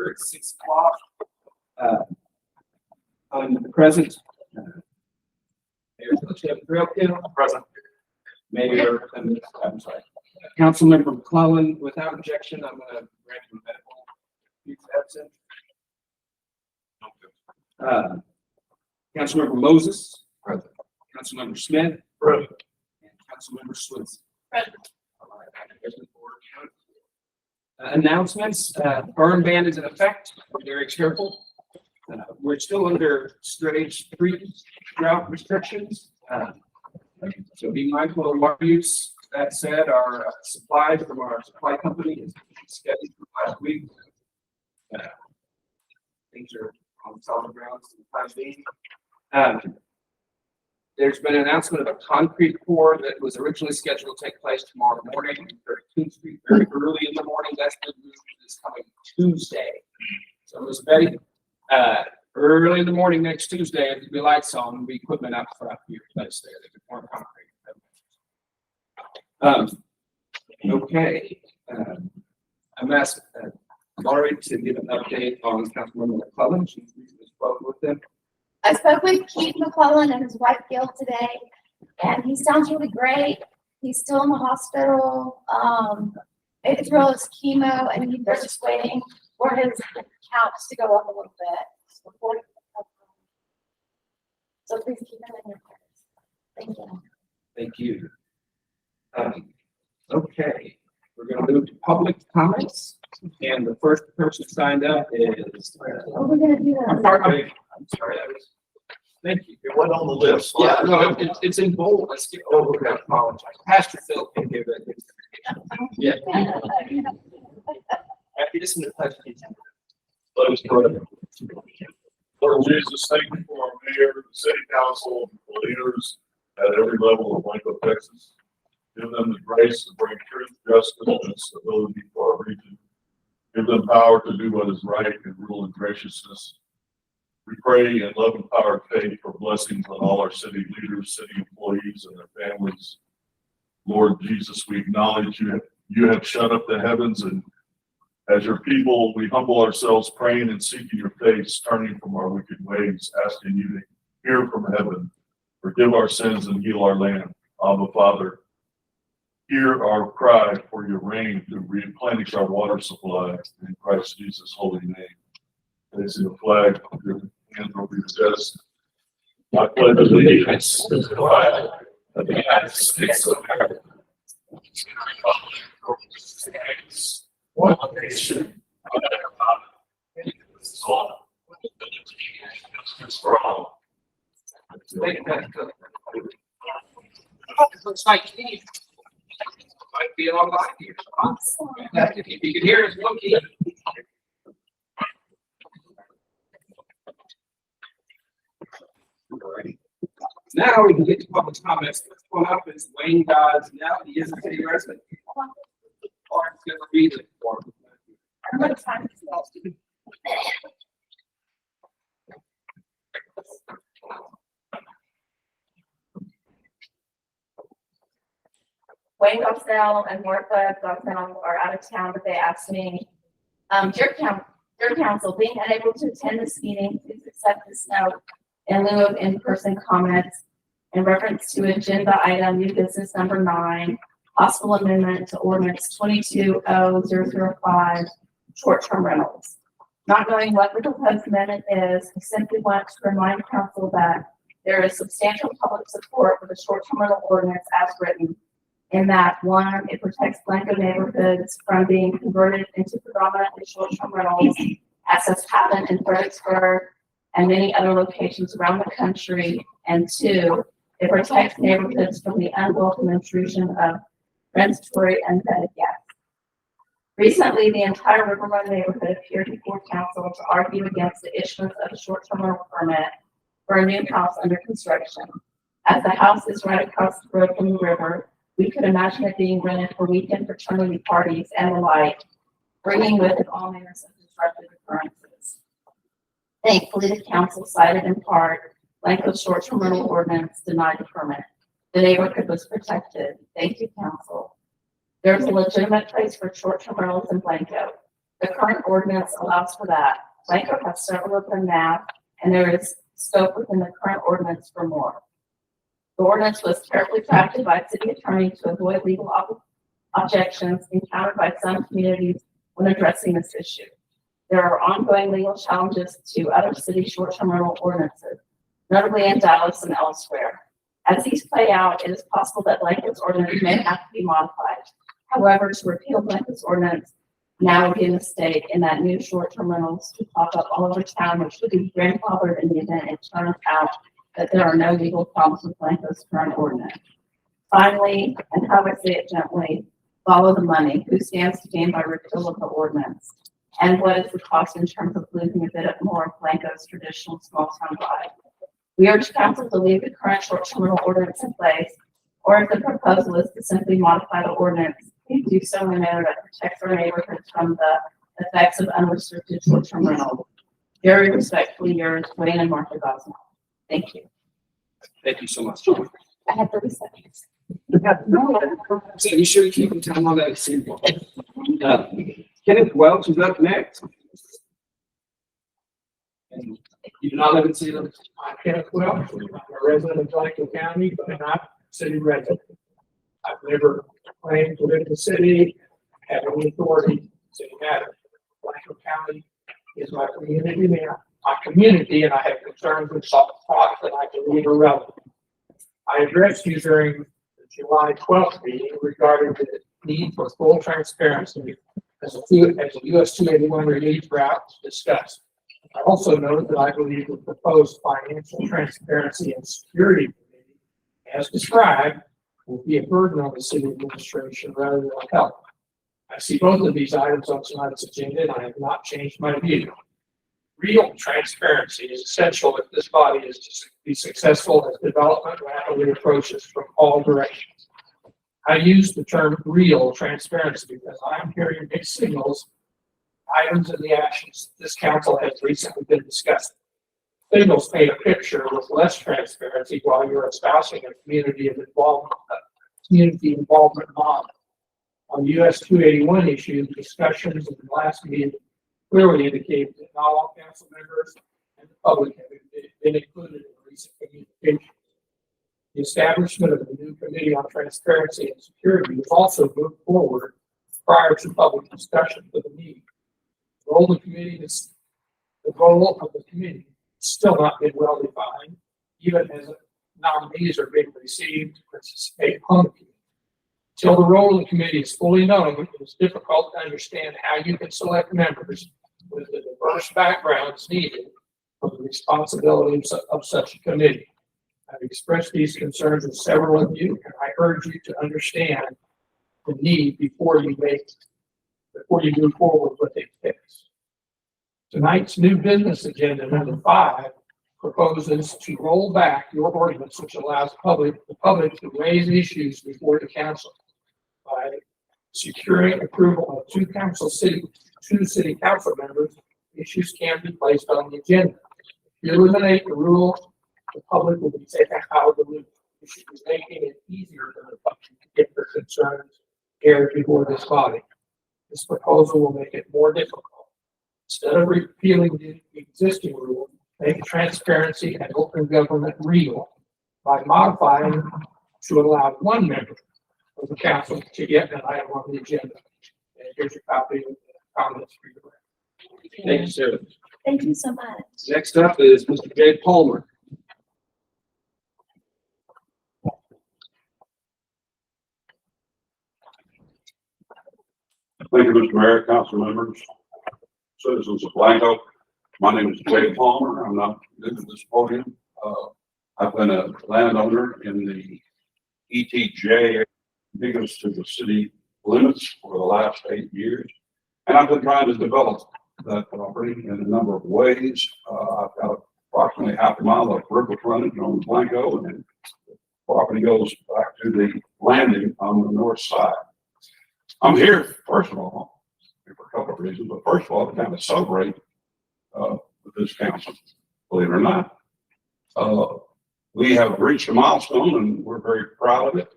November at 6 o'clock. On the present, Mayor Trailkill. Present. Mayor, I'm sorry. Councilmember McClellan, without objection, I'm going to grant him medical. He's absent. Councilmember Moses. Present. Councilmember Smith. Present. And Councilmember Swinson. Present. Announcements. Burn ban is in effect. We're very careful. We're still under stage 3 drought restrictions. So be mindful of water use. That said, our supply from our supply company is scheduled for last week. Things are on solid ground for the time being. There's been an announcement of a concrete pour that was originally scheduled to take place tomorrow morning on 13th Street, very early in the morning. That's been moved to this coming Tuesday. So Ms. Betty, early in the morning next Tuesday, there'll be lights on, there'll be equipment out front for your place there. There'll be more concrete. Okay. I'm asked Laurie to give an update on Councilmember McClellan. She's recently spoken with them. I spoke with Keith McClellan and his wife Gail today, and he sounds really great. He's still in the hospital. It's through his chemo, and they're just waiting for his counts to go up a little bit. So please keep him in your prayers. Thank you. Thank you. Okay, we're going to move to public comments, and the first person signed up is. What are we gonna do that? I'm sorry. That was. Thank you. It went on the list. Yeah, no, it's in bold. Let's get over that. I apologize. Pastor Phil can give it. Yeah. After this, let us pray. Lord Jesus, thank you for our mayor, the city council, the leaders at every level of Blanco, Texas. Give them the grace to bring truth, justice, and stability for our region. Give them power to do what is right and rule in graciousness. We pray in love and power of faith for blessings on all our city leaders, city employees, and their families. Lord Jesus, we acknowledge you have shut up the heavens, and as your people, we humble ourselves, praying and seeking your face, turning from our wicked ways, asking you to hear from heaven, forgive our sins, and heal our land. Abba, Father, hear our cry for your rain to replenish our water supply in Christ Jesus' holy name. Raising the flag, your hand will be possessed. I pledge allegiance to the flag of the United States of America, one nation, under God, indivisible, with liberty and justice for all. Looks like Keith might be online here. If you can hear us, look, Keith. Now we can get to public comments. First one up is Wayne Dodds. Now he is a city resident. Or it's going to be the form. Wayne Gossell and Martha Gossell are out of town, but they asked me, Dear Council, being unable to attend this meeting, please accept this note in lieu of in-person comments in reference to agenda item new business number 9, possible amendment to ordinance 22-005, short-term rentals. Not knowing what the proposed amendment is, we simply want to remind council that there is substantial public support for the short-term rental ordinance as written, in that 1, it protects Blanco neighborhoods from being converted into predominantly short-term rentals, as has happened in Fredericksburg and many other locations around the country, and 2, it protects neighborhoods from the unwelcome intrusion of transitory unvetted guests. Recently, the entire River Run neighborhood appeared before council to argue against the issuance of a short-term rental permit for a new house under construction. As the house is right across the road from the river, we could imagine it being rented for weekend fraternity parties and the like, bringing with it all manners of disruptive occurrences. Thankfully, the council cited in part Blanco's short-term rental ordinance denied the permit. The neighborhood was protected. Thank you, council. There's a legitimate place for short-term rentals in Blanco. The current ordinance allows for that. Blanco has several of them now, and there is scope within the current ordinance for more. The ordinance was carefully crafted by city attorney to avoid legal objections encountered by some communities when addressing this issue. There are ongoing legal challenges to other city short-term rental ordinances, notably in Dallas and elsewhere. As these play out, it is possible that Blanco's ordinance may have to be modified. However, to repeal Blanco's ordinance now would be a mistake in that new short-term rentals could pop up all over town, which would be grandfathered in the event it turns out that there are no legal problems with Blanco's current ordinance. Finally, and how I say it gently, follow the money. Who stands to gain by repeal of the ordinance? And what is the cost in terms of losing a bit more of Blanco's traditional small-town vibe? We urge council to leave the current short-term rental ordinance in place, or if the proposal is to simply modify the ordinance, please do so in a manner that protects our neighborhoods from the effects of unrestricted short-term rental. Very respectfully yours, Wayne and Martha Gosnell. Thank you. Thank you so much. I have 30 seconds. So you sure you keep time on that? Kenneth Welch is up next. And you do not live in City Limits. I'm Kenneth Welch. I'm a resident of Blanco County, but I'm not a city resident. I've never claimed to live in the city, have any authority in city matters. Blanco County is my community now, and I have concerns with some thoughts that I believe are relevant. I addressed you during the July 12th meeting regarding the need for full transparency as a US 281 relief route discussed. I also noted that I believe the proposed financial transparency and security committee, as described, will be a burden on the city administration rather than a help. I see both of these items on tonight's agenda, and I have not changed my view. Real transparency is essential if this body is to be successful as development rapidly approaches from all directions. I use the term real transparency because I'm hearing mixed signals, items in the actions this council has recently been discussing. Signals paint a picture with less transparency while you're espousing a community involvement model. On US 281 issues, discussions in the last meeting clearly indicated that not all council members and the public have been included in recent communications. The establishment of the new Committee on Transparency and Security was also moved forward prior to public discussion for the meeting. The role of the committee has still not been well defined, even as nominees are being received to participate publicly. Until the role of the committee is fully known, it is difficult to understand how you can select members with the diverse backgrounds needed for the responsibilities of such a committee. I've expressed these concerns with several of you, and I urge you to understand the need before you move forward with a fix. Tonight's new business agenda, number 5, proposes to roll back your ordinance, which allows the public to raise issues before the council by securing approval of two city council members. Issues can be placed on the agenda. If you eliminate the rule, the public will be taken out of the loop. You should be making it easier for the public to get their concerns aired before this body. This proposal will make it more difficult. Instead of repealing the existing rule, make transparency and open government real by modifying to allow one member of the council to get an item on the agenda. And here's your copy of the comments for your record. Thank you, sir. Thank you so much. Next up is Mr. Jay Palmer. Thank you, Mr. Mayor, council members, citizens of Blanco. My name is Jay Palmer. I'm not new to this podium. I've been a landowner in the ETJ, contiguous to the city limits for the last 8 years. And I've been trying to develop that property in a number of ways. I've got approximately half a mile of river frontage on Blanco, and the property goes back to the landing on the north side. I'm here, first of all, for a couple of reasons, but first of all, to kind of celebrate with this council, believe it or not. We have reached a milestone, and we're very proud of it.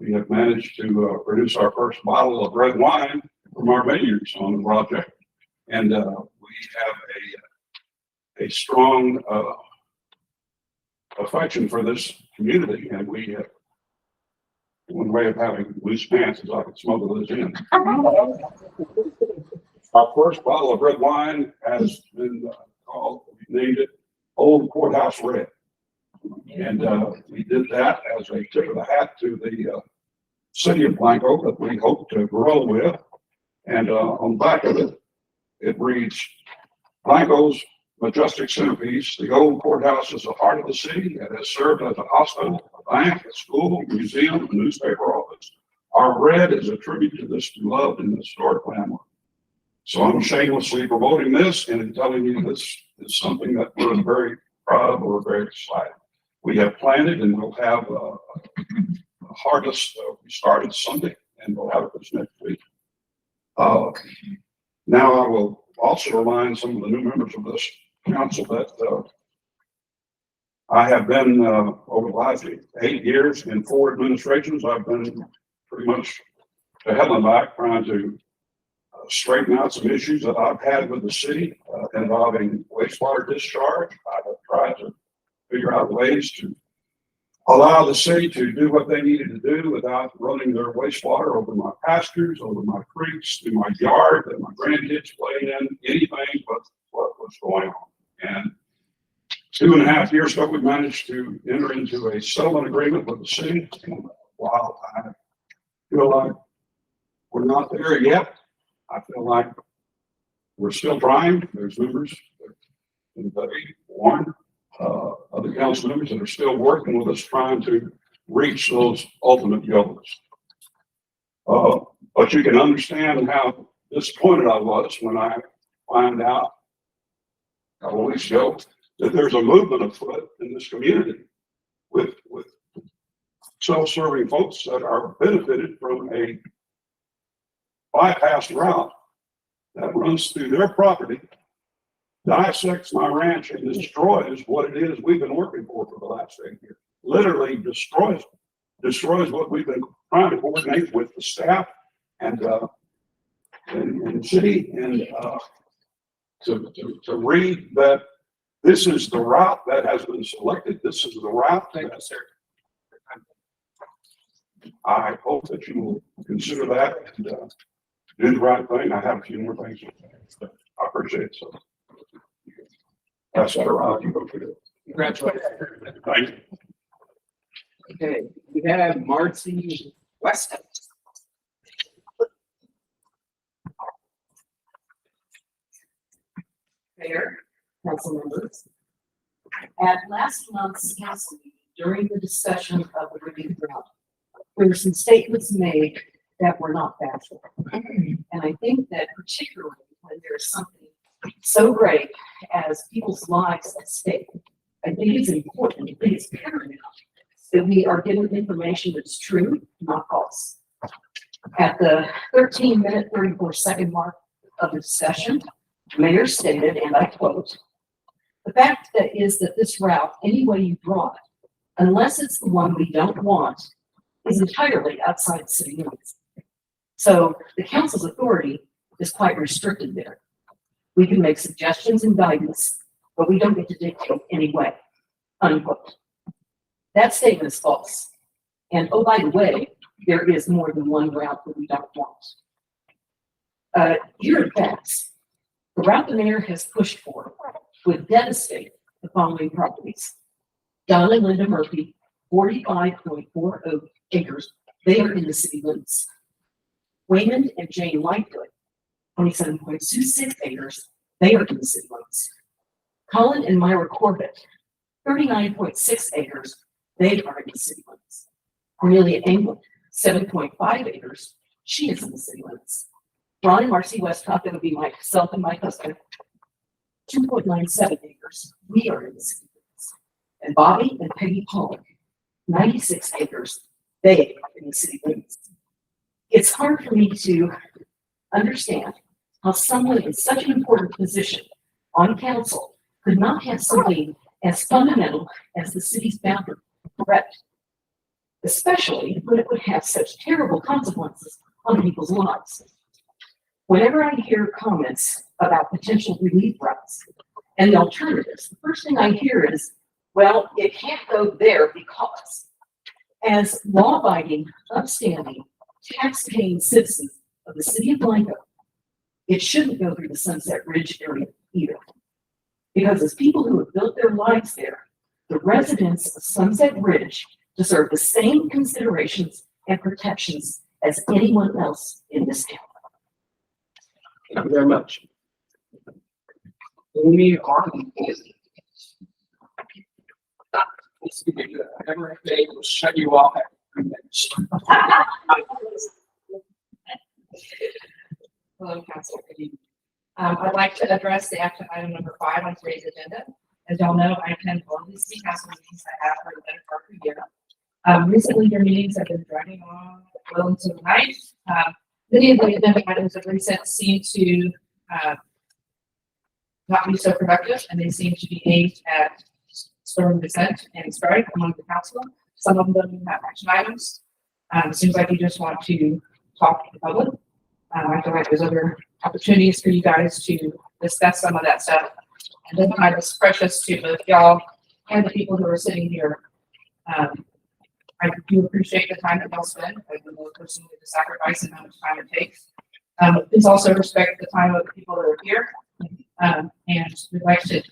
We have managed to produce our first bottle of red wine from our mayors on the project. And, we have a strong, affection for this community, and we have one way of having loose pants is I can smuggle those in. Our first bottle of red wine has been called, we named it Old Courthouse Red. And we did that as a tip of the hat to the city of Blanco that we hope to grow with. And on the back of it, it reads, Blanco's majestic centerpiece, the old courthouse is the heart of the city. It has served as a hospital, a bank, a school, museum, a newspaper office. Our red is a tribute to this beloved and historic landmark. So I'm shamelessly promoting this and telling you this is something that we're very proud of. We're very excited. We have planted and we'll have a harvest. We started Sunday and we'll have it this next week. Now I will also remind some of the new members of this council that I have been over the last 8 years in 4 administrations. I've been pretty much to hell and back trying to straighten out some issues that I've had with the city involving wastewater discharge. I have tried to figure out ways to allow the city to do what they needed to do without running their wastewater over my pastures, over my creeks, through my yard, that my grandkids play in, anything but what was going on. And 2.5 years ago, we managed to enter into a settlement agreement with the city. And while I feel like we're not there yet, I feel like we're still trying. There's members, Warren, other council members that are still working with us trying to reach those ultimate goals. But you can understand how disappointed I was when I find out a couple of weeks ago that there's a movement afoot in this community with self-serving folks that are benefited from a bypass route that runs through their property, dissects my ranch, and destroys what it is we've been working for the last 8 years. Literally destroys what we've been trying to coordinate with the staff and the city, and to read that this is the route that has been selected. This is the route. Thank you, sir. I hope that you will consider that and do the right thing. I have a few more things to say. I appreciate it. So that's what you go for. Congratulations. Thank you. Okay, we have Marcy West. Mayor, council members. At last month's council meeting, during the discussion of the review route, there were some statements made that were not factual. And I think that particularly when there's something so great as people's lives at stake, I think it's important, I think it's paramount that we are given information that's true, not false. At the 13-minute, 34-second mark of the discussion, the mayor stated, and I quote, "The fact that is that this route, any way you draw it, unless it's the one we don't want, is entirely outside city limits." So the council's authority is quite restricted there. We can make suggestions and guidance, but we don't get to dictate any way, unquote. That statement is false. And oh, by the way, there is more than one route that we don't want. Here are facts. The route the mayor has pushed for would devastate the following properties. Don and Linda Murphy, 45.40 acres. They are in the city limits. Wayman and Jane Lightfoot, 27.26 acres. They are in the city limits. Colin and Myra Corbett, 39.6 acres. They are in the city limits. Cornelia England, 7.5 acres. She is in the city limits. Ron and Marcy Westcott, that would be myself and my husband, 2.97 acres. We are in the city limits. And Bobby and Peggy Pollock, 96 acres. They are in the city limits. It's hard for me to understand how someone in such an important position on council could not have something as fundamental as the city's boundary correct, especially when it would have such terrible consequences on people's lives. whenever I hear comments about potential relief routes and the alternatives, the first thing I hear is, well, it can't go there because as law-abiding, upstanding, tax-paying citizens of the city of Blanco, it shouldn't go through the Sunset Ridge area either. Because as people who have built their lives there, the residents of Sunset Ridge deserve the same considerations and protections as anyone else in this town. Thank you very much. Amy Arden. Excuse me, I never have been able to shut you off after 3 minutes. Hello, Council. Good evening. I'd like to address the action item number 5 on today's agenda. As y'all know, I attend all these city council meetings I have for the better part of the year. Recently, your meetings have been dragging on well into the night. Many of the agenda items of recent seem to not be so productive, and they seem to be aimed at stirring dissent and strife among the council. Some of them don't even have action items. It seems like you just want to talk to the public. I feel like there's other opportunities for you guys to discuss some of that stuff. And then I was precious to both y'all and the people who are sitting here. I do appreciate the time that y'all spend. I do know personally the sacrifice and how much time it takes. Please also respect the time of the people that are here. And we'd like to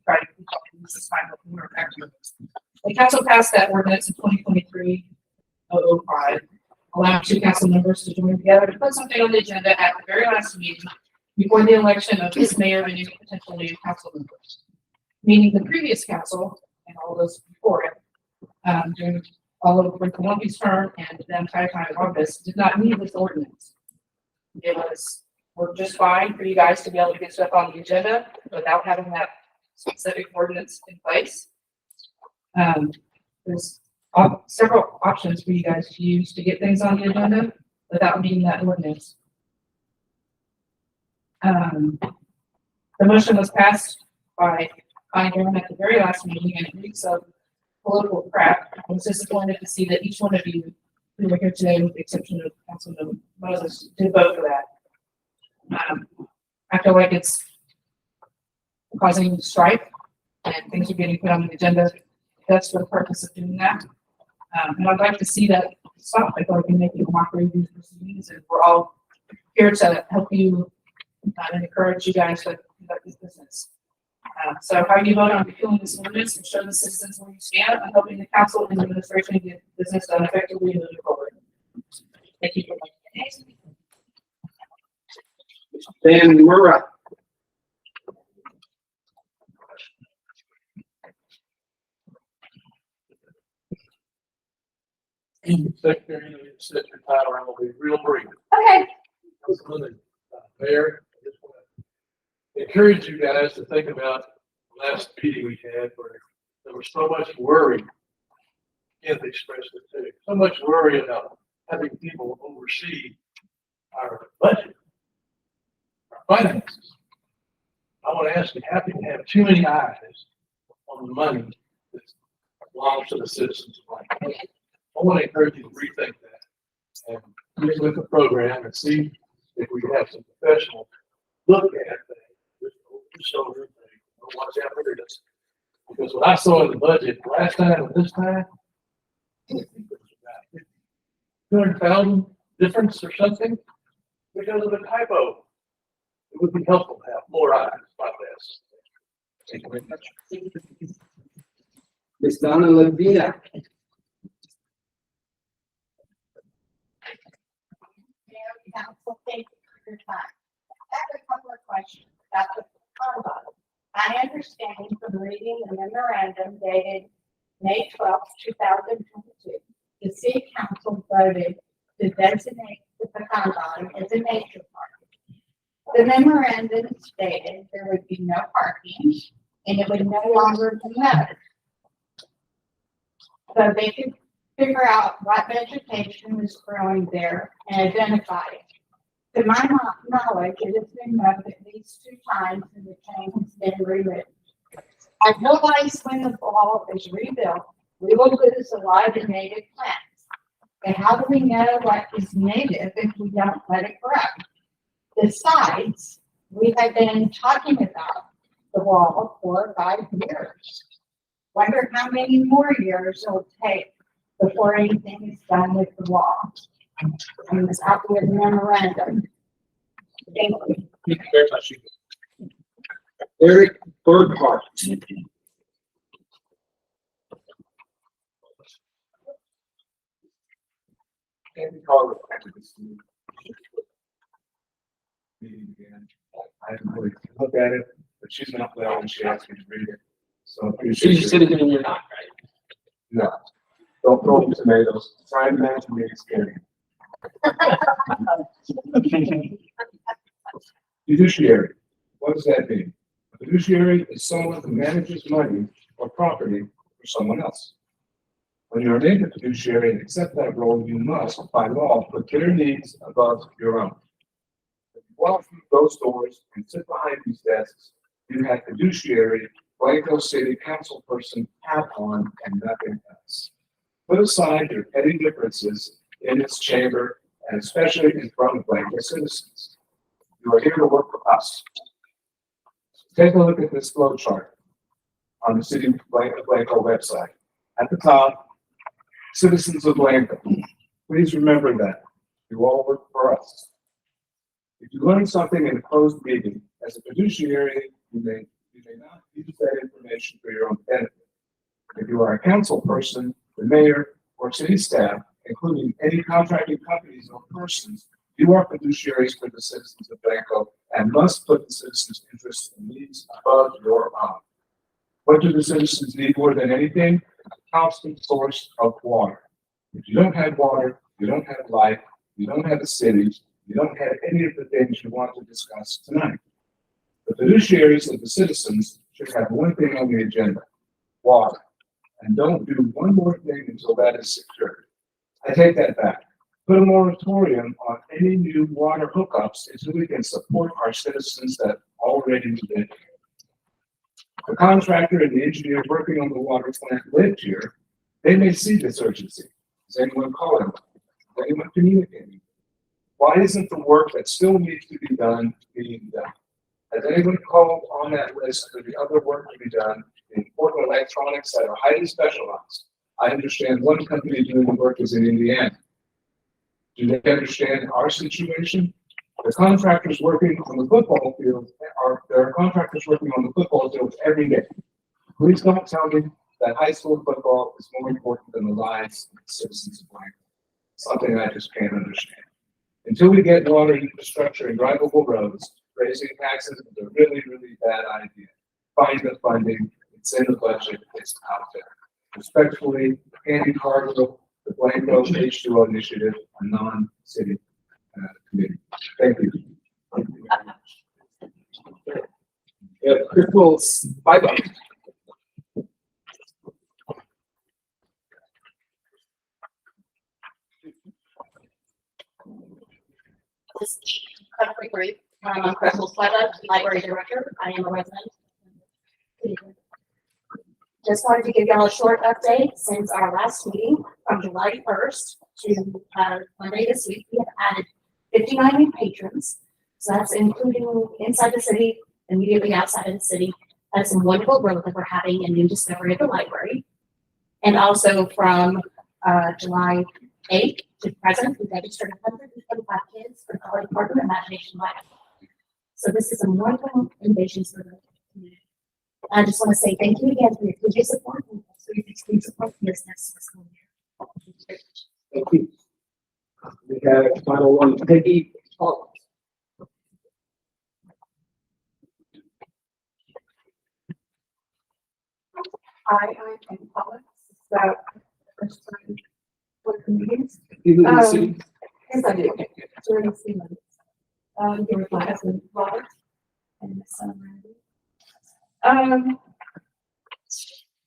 try to use this time more effectively. The council passed that ordinance in 2023-005, allowing 2 council members to join together to put something on the agenda at the very last meeting before the election of this mayor and any potential new council members. Meaning the previous council and all those before it, during all of Rick Columbia's term and the entire time of August, did not need this ordinance. It was worked just fine for you guys to be able to get stuff on the agenda without having that specific ordinance in place. There's several options for you guys to use to get things on the agenda without needing that ordinance. The motion was passed by John at the very last meeting, and it reeks of political crap. I was disappointed to see that each one of you who were here today, with the exception of Councilman Moses, did vote for that. I feel like it's causing strife and things are getting put on the agenda. That's for the purpose of doing that. And I'd like to see that stop. I feel like we're making a mockery of these proceedings, and we're all here to help you and encourage you guys to conduct this business. So how you vote on repealing this ordinance and show the citizens where you stand on helping the council and the administration get business done effectively and moving forward. Thank you for listening. Dan Murrah. Secretary, you set your title, and we'll be real brief. Okay. Mayor, I just want to encourage you guys to think about the last meeting we had where there was so much worry. Kent expressed it too. So much worry about having people oversee our budget, our finances. I want to ask you, how can you have too many eyes on the money that belongs to the citizens of Blanco? I want to encourage you to rethink that and get with the program and see if we can have some professional look at things, just over the shoulder thing, watch out for this. Because what I saw in the budget last time and this time, I think it was about 200,000 difference or something because of a typo. It would be helpful to have more eyes like this. Thank you very much. Ms. Donna Levina. Council, thank you for your time. I have a couple of questions about the combo. My understanding from reading the memorandum dated May 12th, 2022, the city council voted to designate the Pecondon as a nature park. The memorandum stated there would be no parking and it would no longer be mowed. So they could figure out what vegetation was growing there and identify it. To my knowledge, it has been mowed at least 2 times and the chain has been rewritten. I realize when the wall is rebuilt, we will lose a lot of native plants. But how do we know what is native if we don't let it grow? Besides, we have been talking about the wall for 5 years. Wonder how many more years it'll take before anything is done with the wall. And it's out with memorandum. Thank you. Thank you very much. Eric Burghardt. And call it back to this meeting again. I haven't really looked at it, but she's not well and she asked me to read it. So. I'm pretty sure You she- said it in your not, right? No, don't throw me tomatoes. Try and imagine me scary. Fiduciary, what does that mean? A fiduciary is someone who manages money or property for someone else. When you're named a fiduciary and accept that role, you must, by law, put their needs above your own. If you walk through those doors and sit behind these desks, you have fiduciary, Blanco City Council person hat on and nothing else. Put aside your petty differences in this chamber and especially in front of Blanco citizens. You are here to work for us. Take a look at this flow chart on the City of Blanco website. At the top, citizens of Blanco. Please remember that. You all work for us. If you learn something in a closed meeting, as a fiduciary, you may not use that information for your own benefit. If you are a council person, the mayor, or city staff, including any contracting companies or persons, you are fiduciaries for the citizens of Blanco and must put the citizens' interests and needs above your own. What do the citizens need more than anything? A constant source of water. If you don't have water, you don't have life, you don't have a city, you don't have any of the things you want to discuss tonight. The fiduciaries of the citizens should have one thing on the agenda: water. And don't do one more thing until that is secured. I take that back. Put a moratorium on any new water hookups until we can support our citizens that already live here. The contractor and the engineer working on the water plant lived here. They may see this urgency. Is anyone calling? Is anyone communicating? Why isn't the work that still needs to be done being done? Has anyone called on that list for the other work to be done in important electronics that are highly specialized? I understand one company doing the work is in Indiana. Do they understand our situation? The contractors working on the football field there are contractors working on the football field every day. Please don't tell me that high school football is more important than the lives of the citizens of Blanco. Something I just can't understand. Until we get water infrastructure and drivable roads, raising taxes is a really, really bad idea. Find the funding, it's in the budget, it's out there. Respectfully, Andy Cargill, the Blanco H2O Initiative, a non-city committee. Thank you. Crystal Spiba. This is incredibly brief. I'm Crystal Sleva, Library Director. I am a resident. Just wanted to give y'all a short update since our last meeting from July 1st to Monday this week. We have added 59 new patrons. So that's including inside the city, immediately outside of the city. That's some wonderful growth that we're having in new discovery of the library. And also from July 8th to present, we've registered 125 kids for the Color Department Imagination Lab. So this is a wonderful innovation for the community. I just want to say thank you again for your previous support and also your continued support for this next fiscal year. Thank you. We have a final one, Peggy Paul. Hi, I'm Peggy Paulus. So, first time for the meetings. You live in the city? Yes, I do. During the season. Here with my husband, Robert, and my son, Randy.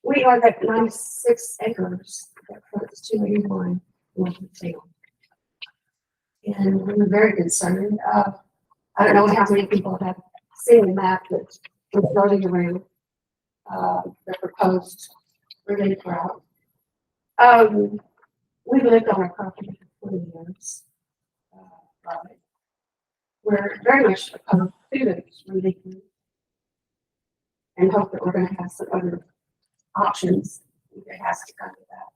We are at 96 acres, that covers 281 north of town. And we're very concerned. I don't know how many people have seen the map that's floating around, the proposed relief route. We've lived on our property for 40 years. we're very much opposed to it when they can. And hope that we're gonna have some other options if it has to come to that.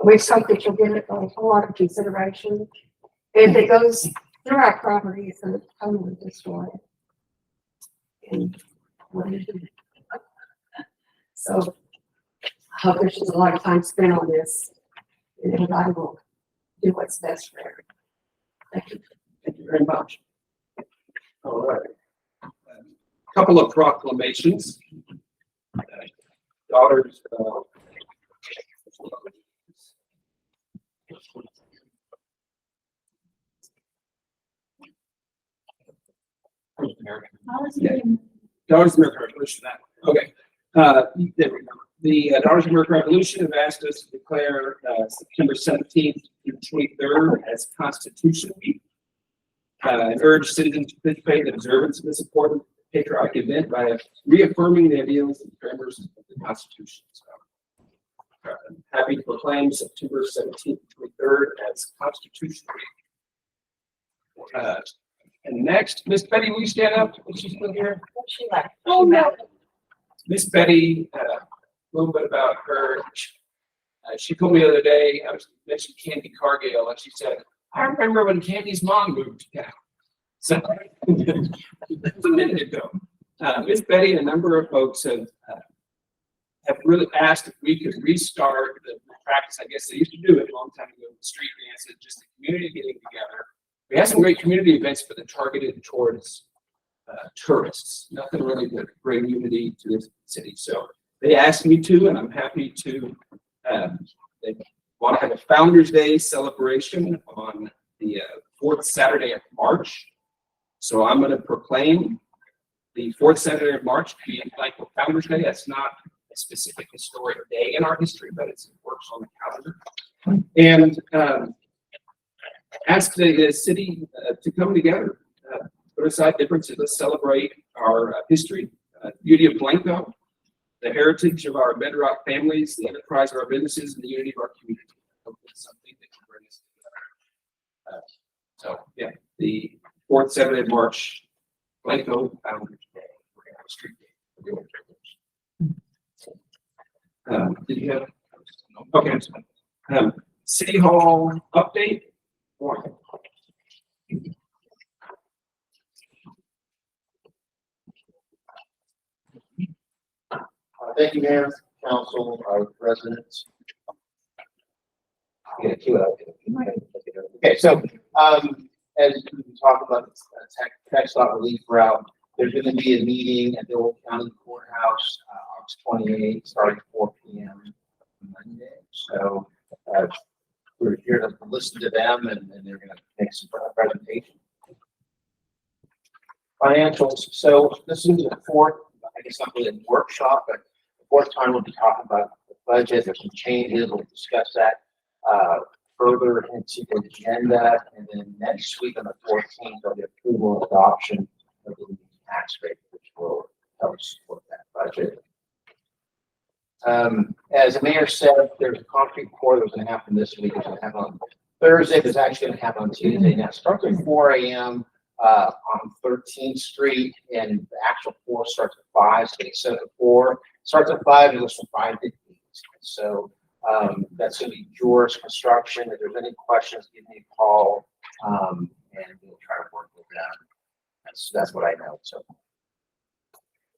We just hope that you'll give it a whole lot of consideration. If it goes through our property, it's gonna totally destroy it. And what do you do? So I hope there's just a lot of time spent on this, and everybody will do what's best for everyone. Thank you. Thank you very much. All right. Couple of proclamations. Daughters. Daughters of American Revolution. Okay. There we go. The Daughters of American Revolution have asked us to declare September 17th through 23rd as Constitution Week. And urge citizens to participate in the observance of this important patriotic event by reaffirming the ideals and framers of the Constitution. So, I'm happy to proclaim September 17th through 23rd as Constitution Week. And next, Miss Betty, will you stand up? Is she still here? She left. Oh, no. Miss Betty, a little bit about her. She told me the other day, I was mentioning Candy Cargill, and she said, I remember when Candy's mom moved to town. So, that's a minute ago. Miss Betty and a number of folks have really asked if we could restart the practice. I guess they used to do it a long time ago, the street dances, just the community getting together. We have some great community events, but they're targeted towards tourists. Nothing really to bring unity to this city. So they asked me to, and I'm happy to. They want to have a Founders Day celebration on the fourth Saturday of March. So I'm going to proclaim the fourth Saturday of March to be like Founders Day. That's not a specific historic day in our history, but it works on the calendar. And ask the city to come together, put aside differences. Let's celebrate our history, beauty of Blanco, the heritage of our bedrock families, the enterprise of our businesses, and the unity of our community. Hopefully it's something that can bring us together. So yeah, the fourth Saturday of March, Blanco Founders Day. We're gonna have a street day. Did you have? Okay. City Hall update. Warren. Thank you, Mayor, Council, residents. Okay, so, as we talked about tax lot relief route, there's going to be a meeting at the Old County Courthouse, August 28th, starting 4 p.m. Monday. So, we're here to listen to them, and they're going to make some presentation. Financials. So this is the fourth, I guess not really a workshop, but the fourth time we'll be talking about the budget. There's some changes. We'll discuss that further into the agenda. And then next week on the 14th, there'll be approval and adoption of the new tax rate, which will help support that budget. As the mayor said, there's a concrete pour that's going to happen this week. It's going to happen on Thursday. It's actually going to happen on Tuesday. Now it starts at 4 a.m. On 13th Street, and the actual pour starts at 5. So they set at 4. Starts at 5 and goes from 5 to 8. So that's going to be George Construction. If there's any questions, give me a call, and we'll try to work with them. That's what I know.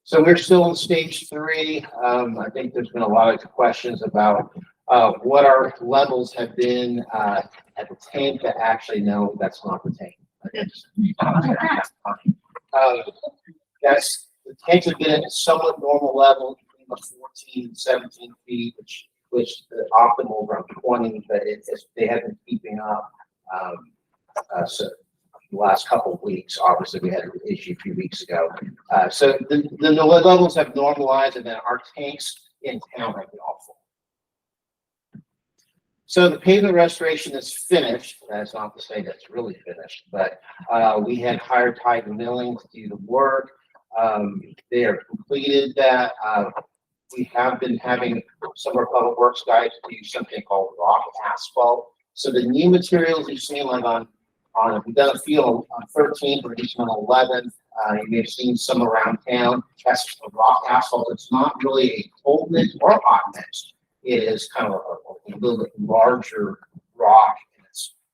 So we're still in stage 3. I think there's been a lot of questions about what our levels have been at the tank. That actually, no, that's not the tank. That's the tanks have been at a somewhat normal level, 14, 17 feet, which the optimal around 20, but they have been keeping up. So the last couple of weeks, obviously we had an issue a few weeks ago. So the levels have normalized, and then our tanks in town have been awful. So the pavement restoration is finished. That's not to say that's really finished, but we had hired Tide Milling to do the work. They are completed that. We have been having some of our public works guys do something called rock asphalt. So the new materials you've seen like if you've done a field on 13th or even on 11th, you may have seen some around town. That's just a rock asphalt. It's not really a cold mix or hot mix. It is kind of a little bit larger rock.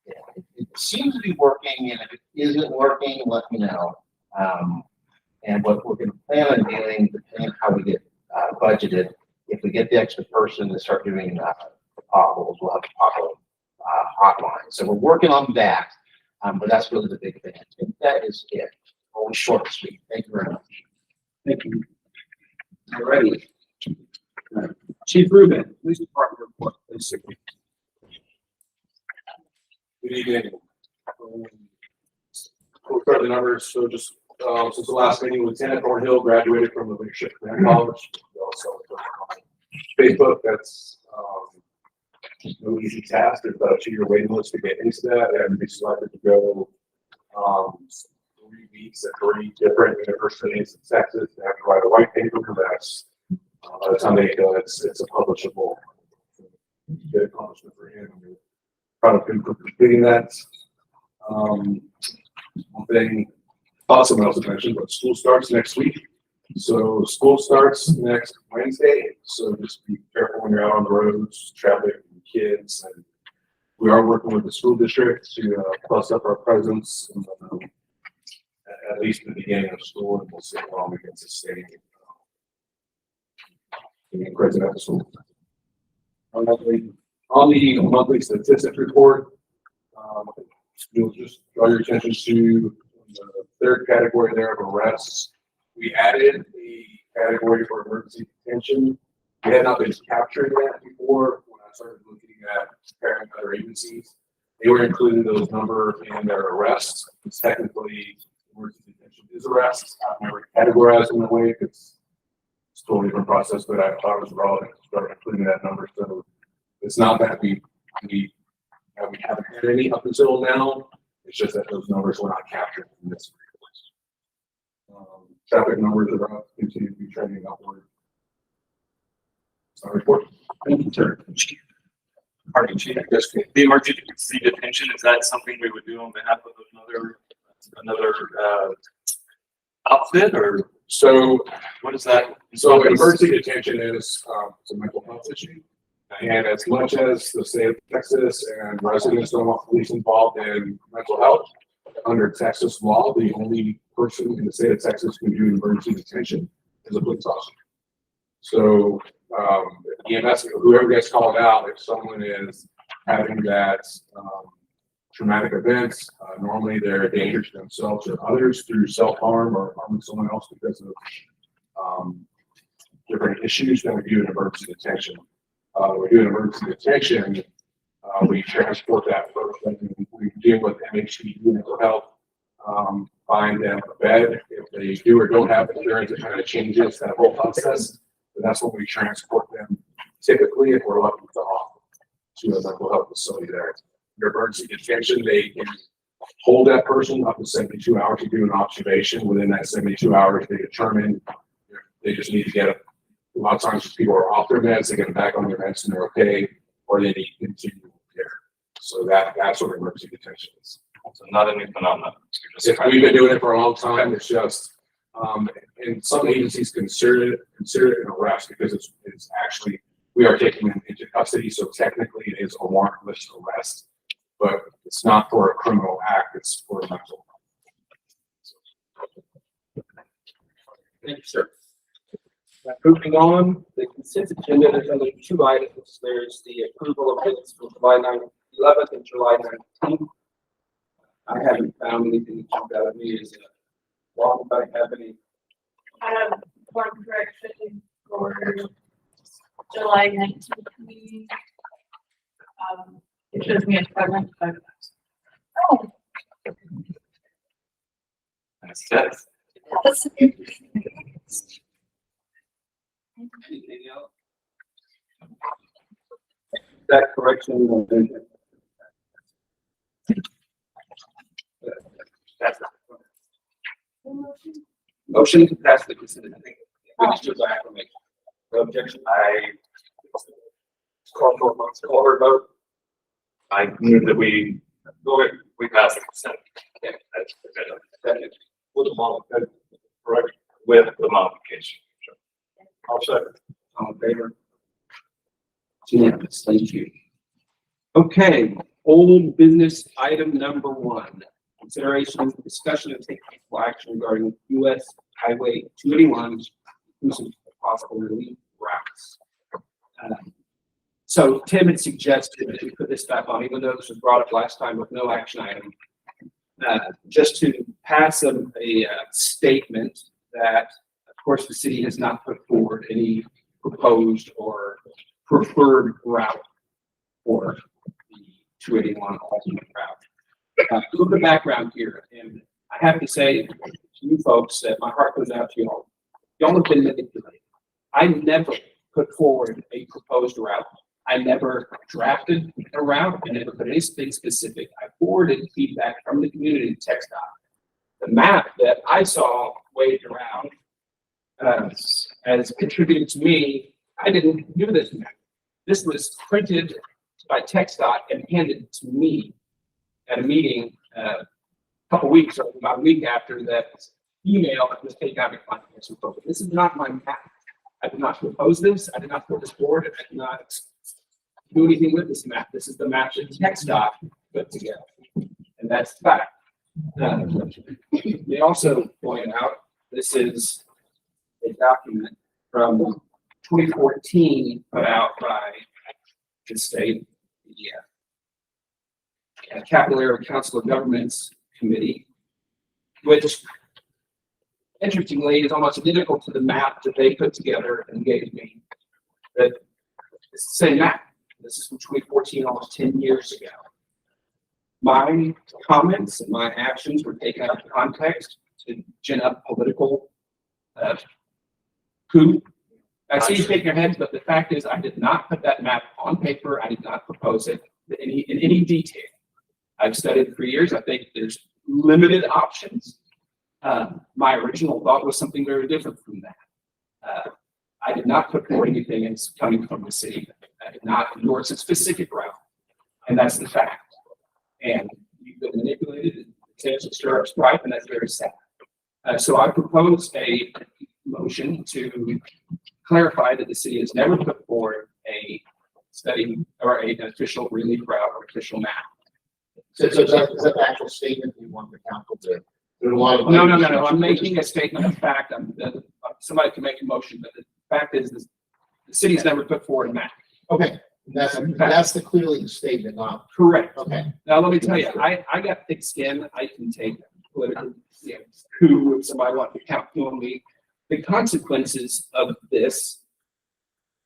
And it seems to be working, and if it isn't working, let me know. And what we're going to plan on doing, depending on how we get budgeted, if we get the extra person to start doing the potholes, we'll have a pothole hotline. So we're working on that, but that's really the big thing. I think that is it. Always short and sweet. Thank you very much. Thank you. Alrighty. Chief Rubin, Police Department report, please. Good evening. We'll start the numbers. So just since the last meeting, Lieutenant Thornhill graduated from the Leadership Command College. Also, Facebook, that's no easy task. There's about a 2-year waiting list to get into that, and be selected to go 3 weeks at 3 different universities in Texas. They have to write a white paper for that. By the time they go, it's a publishable. Good accomplishment for him. We're proud of him for completing that. One thing awesome else to mention, but school starts next week. So school starts next Wednesday. So just be careful when you're out on the roads, traffic, and kids. And we are working with the school district to plus up our presence at least in the beginning of school, and we'll see how long we can sustain being present at the school. On the monthly statistics report, you'll just draw your attention to the third category there of arrests. We added a category for emergency detention. We had not been capturing that before. When I started looking at comparing other agencies, they were including those numbers in their arrests. It's technically emergency detention is arrests. I've never categorized them that way because it's a totally different process, but I thought it was relevant to start including that number. So it's not that we haven't had any up until now. It's just that those numbers were not captured in this report. Traffic numbers are up, continue to be trending upward. So report. Thank you, sir. Pardon, Chief. The emergency detention, is that something we would do on behalf of another outfit, or So what is that? So emergency detention is it's a mental health issue. And as much as the state of Texas and residents don't want police involved in mental health, under Texas law, the only person in the state of Texas who can do emergency detention is a police officer. So EMS, whoever gets called out, if someone is having that traumatic events, normally they're a danger to themselves or others through self-harm or harming someone else because of different issues, then we do an emergency detention. We do an emergency detention, we transport that person, we deal with MHPD mental health, find them a bed. If they do or don't have insurance, it kind of changes that whole process. But that's when we transport them. Typically, if we're lucky to a mental health facility there. Your emergency detention, they can hold that person up to 72 hours to do an observation. Within that 72 hours, they determine they just need to get a lot of times people are off their meds, they get them back on their meds and they're okay, or they need continual care. So that's what emergency detention is. So not a new phenomenon. We've been doing it for a long time. It's just, and some agencies consider it an arrest because it's actually, we are taking them into custody. So technically it is a warrantless arrest, but it's not for a criminal act. It's for a mental. Thank you, sir. Moving on, the consent agenda, there's only 2 items. There's the approval of minutes from July 11th and July 19th. I haven't found anything that jumped out at me as well, if I have any. I have one correction for July 19th meeting. It shows me as present, but Oh, That's text. that's Anything else? That correction. That's motion to pass the consent agenda. We just do by acclamation. No objection. Call for a vote. I move that we pass the consent. Second. With the modification, correct? With the modification. I'll second. All in favor? It's unanimous. Thank you. Okay, old business item number 1. Consideration, discussion, and take possible action regarding US Highway 281, inclusive of possible relief routes. So Tim had suggested that we put this back on, even though this was brought up last time with no action item. Just to pass a statement that, of course, the city has not put forward any proposed or preferred route for the 281 alternate route. A little bit of background here, and I have to say to you folks that my heart goes out to y'all. Y'all have been manipulated. I never put forward a proposed route. I never drafted a route. I never put anything specific. I forwarded feedback from the community to TxDOT. The map that I saw waved around as contributed to me, I didn't do this map. This was printed by TxDOT and handed to me at a meeting a couple weeks or about a week after that email was taken out of context. This is not my map. I did not propose this. I did not put this forward. I did not do anything with this map. This is the map that TxDOT put together, and that's the fact. They also point out this is a document from 2014 put out by the state, Capital Area Council of Governments Committee, which interestingly is almost identical to the map that they put together and gave me. But it's the same map. This is from 2014, almost 10 years ago. My comments and my actions were taken out of context to gin up political coup. I see you shaking your heads, but the fact is I did not put that map on paper. I did not propose it in any detail. I've studied for years. I think there's limited options. My original thought was something very different from that. I did not put forward anything as coming from the city. I did not endorse a specific route, and that's the fact. And you've been manipulated and potentially stir up strife, and that's very sad. So I proposed a motion to clarify that the city has never put forward a study or an official relief route or official map. So is that the actual statement you want the council to? No. I'm making a statement of fact. Somebody can make a motion, but the fact is the city's never put forward a map. Okay, that's clearly the statement, not. Correct. Okay. Now, let me tell you, I got thick skin. I can take political coup if somebody wants to count on me. The consequences of this,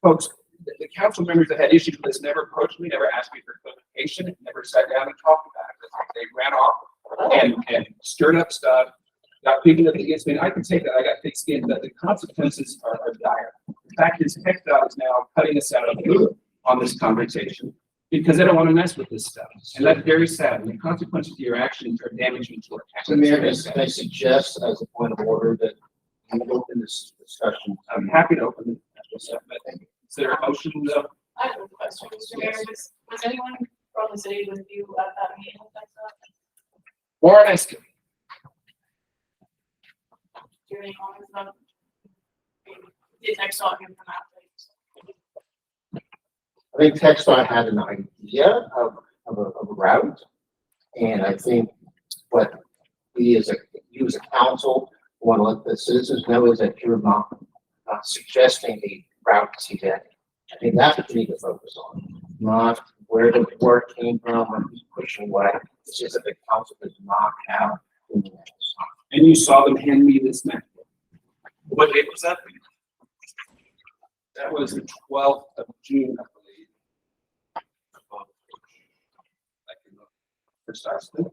folks, the council members that had issues with this never approached me, never asked me for clarification, never sat down and talked about it. They ran off and stirred up stuff, got people up against me. And I can take that. I got thick skin, but the consequences are dire. The fact is, TxDOT is now cutting us out of the loop on this conversation because they don't want to mess with this stuff. And that's very sad. And the consequences of your actions are damaging to our tax. So Mayor, can I suggest as a point of order that we open this discussion? I'm happy to open it. But is there a motion? I have a question, Mr. Mayor. Was anyone from the city with you at that meeting? Warren Eskin. Do you have any comments about? The next talking from that, please. I think TxDOT had an idea of a route. And I think what you as a council want to let the citizens know is that you're not suggesting a route to that. I think that's what you need to focus on, not where the work came from or who's pushing what. It's just that the council does not have. And you saw them hand me this map. What date was that? That was the 12th of June, I believe. I can look precisely.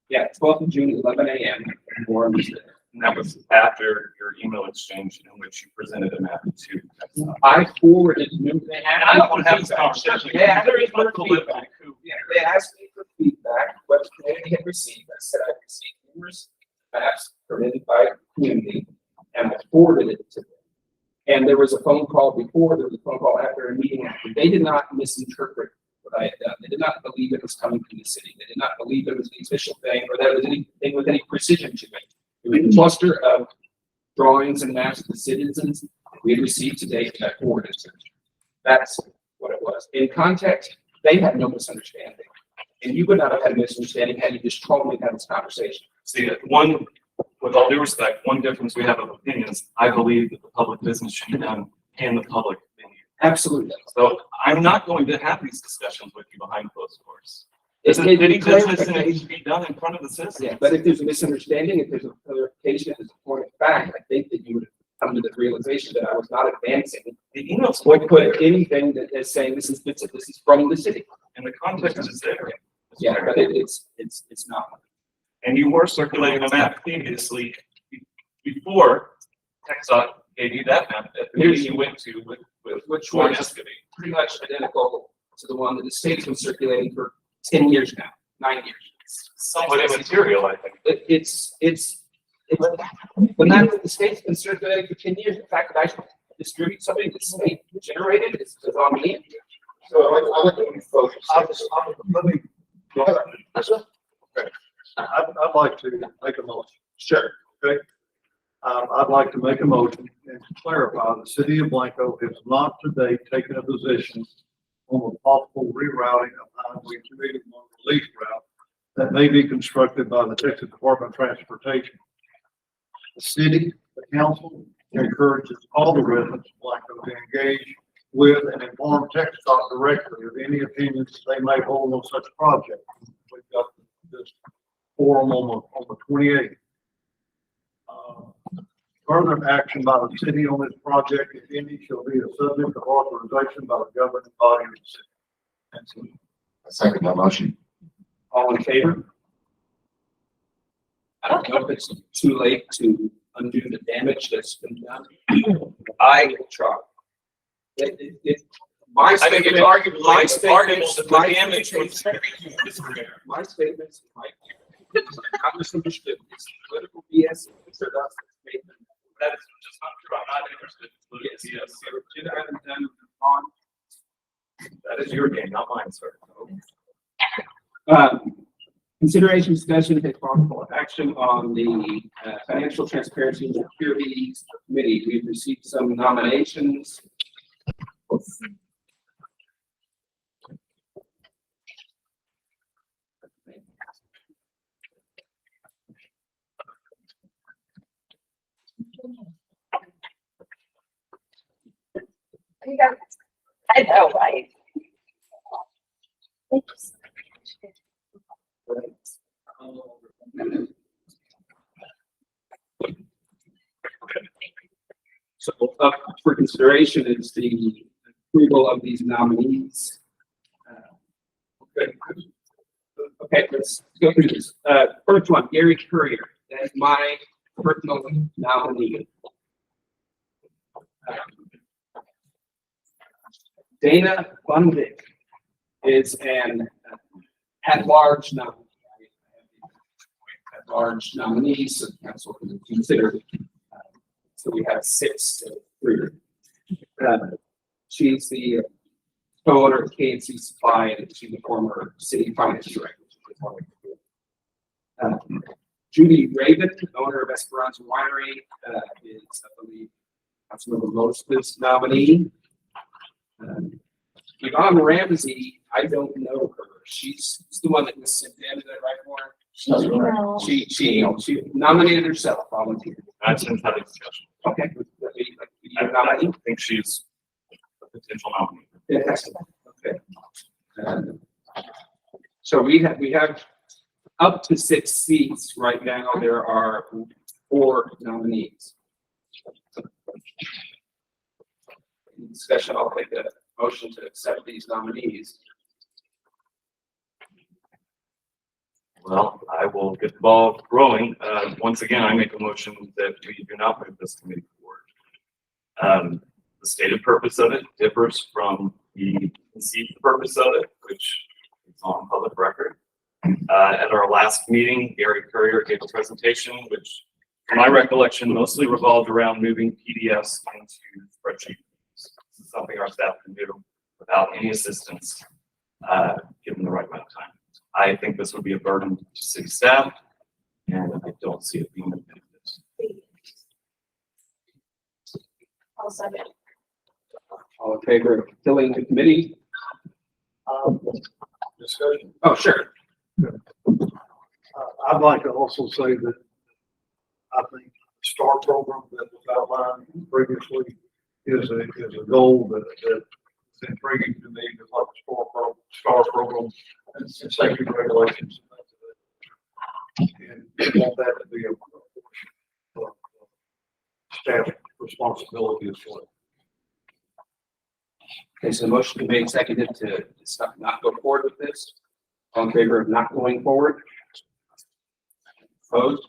Yeah, 12th of June, 11 a.m. Warren was there. And that was after your email exchange in which you presented a map to. I forwarded, remember they had. I don't want to have this conversation. Yeah, there is no feedback. Yeah, they asked me for feedback, what the community had received. I said I received numerous maps submitted by the community, and I forwarded it to them. And there was a phone call before, there was a phone call after a meeting after. They did not misinterpret what I had done. They did not believe it was coming from the city. They did not believe it was the official thing or that it was anything with any precision to it. It was a cluster of drawings and maps of the citizens we had received today from that ordinance. That's what it was. In context, they had no misunderstanding. And you would not have had a misunderstanding had you just told me to have this conversation. See, one, with all due respect, one difference we have of opinions, I believe that the public business should be done in the public venue. Absolutely. So I'm not going to have these discussions with you behind closed doors. It's It's a city business and it needs to be done in front of the citizens. Yeah, but if there's a misunderstanding, if there's a clarification, if there's a point of fact, I think that you would have come to the realization that I was not advancing. The emails Would put anything that is saying this is from the city. and the context is there. Yeah, but it's not. And you were circulating a map previously before TechSot gave you that map at the meeting you went to with Which Warren was Escovy. pretty much identical to the one that the state's been circulating for 10 years now, 9 years. Somewhat immaterial, I think. It's the map that the state's been circulating for 10 years. The fact that I distribute something that the state generated is on me. So I like to be focused. Let me, go ahead. Okay. I'd like to make a motion. Sure. Okay. I'd like to make a motion and to clarify, the city of Blanco has not to date taken a position on the possible rerouting of Highway 281 release route that may be constructed by the Texas Department of Transportation. The city, the council encourages all the residents of Blanco to engage with and inform TechStot directly of any opinions they may hold on such project. We've got this forum on the 28th. Further action by the city on this project, if any, shall be a subject of authorization by the governing body of the city. That's it. I second that motion. All in favor? I don't know if it's too late to undo the damage that's been done. I will try. My I think it's statement, arguable, my it's arguable statements, that the my damage statements, was my statements, I misunderstood. It's political BS. That is just not true. I'm not interested. Yes, agenda item done on. That is your game, not mine, sir. Consideration, discussion, and take possible action on the Financial Transparency and Security Committee. We've received some nominations. I know, right? So up for consideration is the approval of these nominees. Okay, let's go through this. First one, Gary Courier, that is my personal nominee. Dana Bundick is an at-large nominee. At-large nominees, so council can consider. So we have 6 through. She's the co-owner of KNC Supply, and she's the former city finance director. Judy Raven, owner of Esperanza Winery, is, I believe, Councilmember Moses's nominee. Yvonne Ramsey, I don't know her. She's the one that was sent in, is that right, Warren? She nominated herself, volunteered. I shouldn't have a discussion. Okay. I think she's a potential nominee. Fantastic. Okay. So we have up to 6 seats right now. There are 4 nominees. In discussion, I'll take a motion to accept these nominees. Well, I will get the ball rolling. Once again, I make a motion that we do not move this committee forward. The stated purpose of it differs from the conceived purpose of it, which is on public record. At our last meeting, Gary Courier gave a presentation, which, from my recollection, mostly revolved around moving PDFs into spreadsheet. This is something our staff can do without any assistance, given the right amount of time. I think this would be a burden to city staff, and I don't see it being a benefit. Also, All in favor of filling the committee? Discussion. Oh, sure. I'd like to also say that I think the STAR program that was outlined previously is a goal that's intriguing to me, just like the STAR program and safety regulations. And I want that to be a staff responsibility as well. Okay, so the motion been made, seconded to stop, not go forward with this. All in favor of not going forward? Opposed?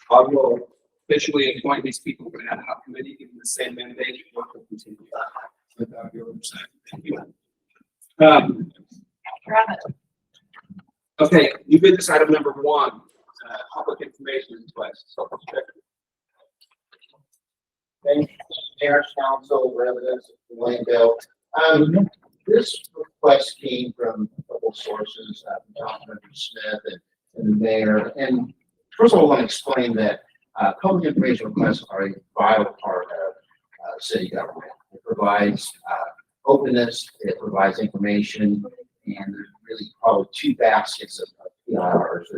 I will officially appoint these people for the ad hoc committee, given the same mandate. Work will continue without your oversight. Thank you. Okay, new business item number 1, public information request. Thank you, Mayor, Council, residents of Langdale. This request came from a couple of sources, Councilmember Smith and the mayor. And first of all, I want to explain that public information requests are a vital part of city government. It provides openness, it provides information, and there's really probably 2 baskets of PIRs.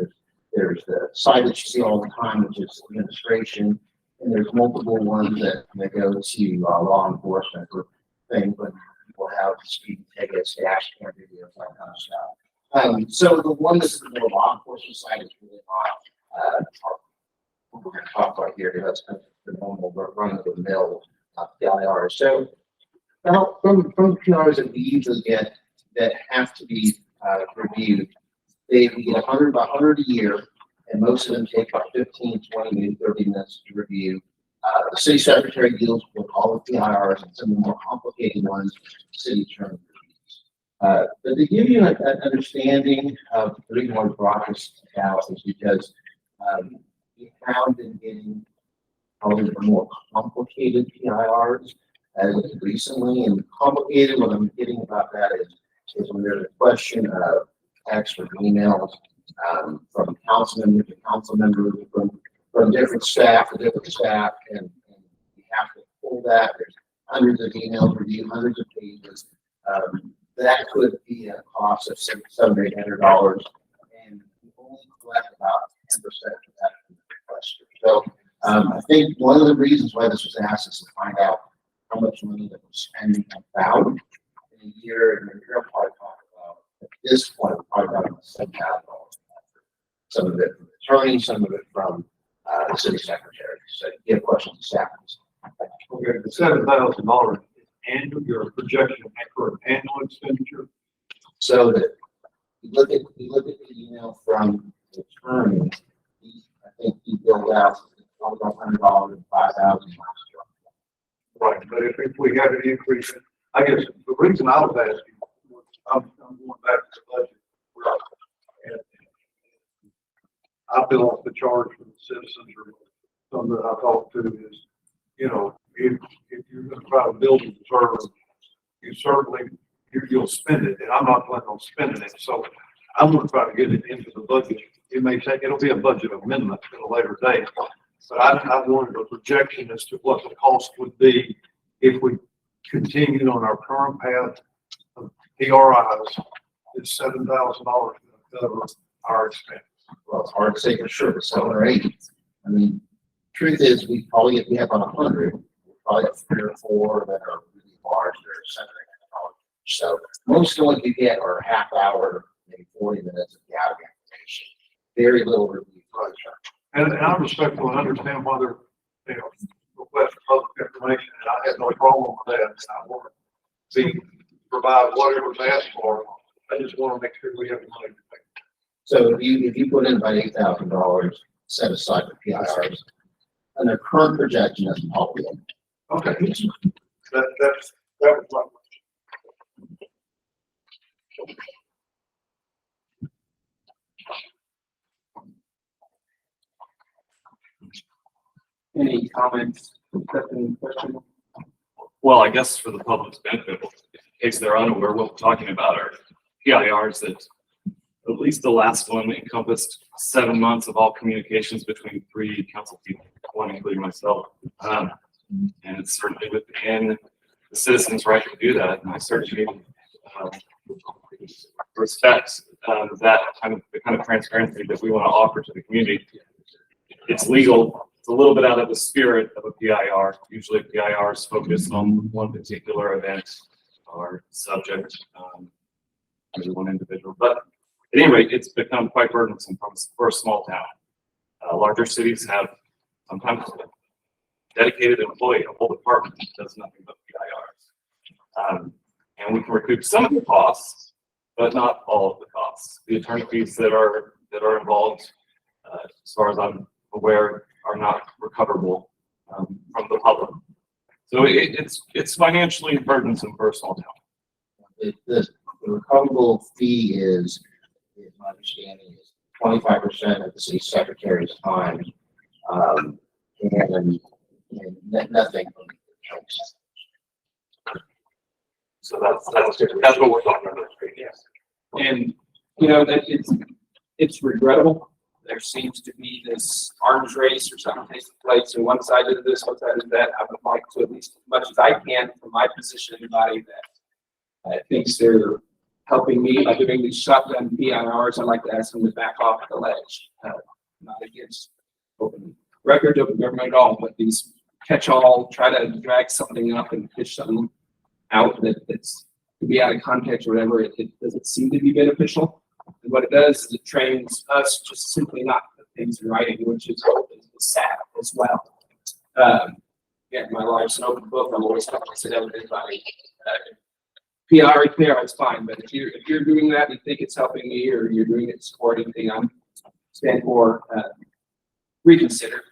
There's the side that you see all the time, which is administration, and there's multiple ones that go to law enforcement for things when people have speeding tickets, dash cam videos, that kind of stuff. So the one that's the more law enforcement side is really not we're going to talk about here, because that's the normal run of the mill PIR. So now from the PIRs that we usually get that have to be reviewed, we get 100 a year, and most of them take about 15, 20, maybe 30 minutes to review. The city secretary deals with all the PIRs and some of the more complicated ones, city attorney reviews. But to give you an understanding of the reason why we brought this out is because we have been getting probably the more complicated PIRs as of recently, and complicated, what I'm getting about that is when there's a question of text or emails from council member to council member, from different staff to different staff, and we have to pull that. There's hundreds of emails reviewed, hundreds of pages. That could be a cost of $700 or $800, and we only collect about 10% of that from the requester. So I think one of the reasons why this was asked is to find out how much money that we're spending about in a year, and we're probably talking about at this point, probably about $7,000. Some of it from the attorney, some of it from the city secretary. So if you have questions, staff. Okay, the $7,000 annual, your projection for an annual expenditure. So that you look at the email from the attorney, I think he billed out about $100 and $5,000. Right, but if we had an increase, I guess the reason I was asking, I'm going back to the budget. And I feel off the charge for the citizens, or some that I talk to is, you know, if you're going to try to build a reserve, you certainly, you'll spend it, and I'm not planning on spending it, so I'm going to try to get it into the budget. It'll be a budget amendment at a later date, but I wanted a projection as to what the cost would be if we continued on our current path of PRIs. It's $7,000 to cover our expense. Well, it's hard to say for sure, but 7 or 8. I mean, truth is, if we have on 100, we probably have 3 or 4 that are really large, that are $700. So most of what you get are a half hour, maybe 40 minutes of data information. Very little review. And I'm respectful and understand why they're, request for public information, and I have no problem with that. I want to provide whatever's asked for. I just want to make sure we have the money to pay. So if you put in about $8,000 set aside for PIRs, and their current projection is probably Okay. That was my question. Any comments, discussion, question? Well, I guess for the public's benefit, in case they're unaware, what we're talking about are PIRs that at least the last one encompassed 7 months of all communications between 3 council people, one including myself. And it's certainly within the citizens' right to do that. And I certainly respect that the kind of transparency that we want to offer to the community. It's legal. It's a little bit out of the spirit of a PIR. Usually PIR is focused on one particular event or subject, maybe one individual. But at any rate, it's become quite burdensome for a small town. Larger cities have sometimes a dedicated employee, a whole department that does nothing but PIRs. And we can recoup some of the costs, but not all of the costs. The attorney fees that are involved, as far as I'm aware, are not recoverable from the public. So it's financially burdensome for a small town. The recoverable fee is my understanding, is 25% of the city secretary's time, and nothing. So that's what we're talking about. Yes. And, you know, that it's regrettable. There seems to be this arms race or something takes place, and one side is this, one side is that. I would like to, at least as much as I can, from my position, anybody that thinks they're helping me by doing these shotgun PIRs, I'd like to ask them to back off the ledge. Not against open record of government at all, but these catch-all, try to drag something up and fish something out that's to be out of context or whatever, it doesn't seem to be beneficial. And what it does is it trains us just simply not to put things in writing, which is sad as well. Yeah, my life's an open book. I'm always talking to everybody. PR right there, it's fine, but if you're doing that, you think it's helping me, or you're doing it to support anything I'm stand for, reconsider.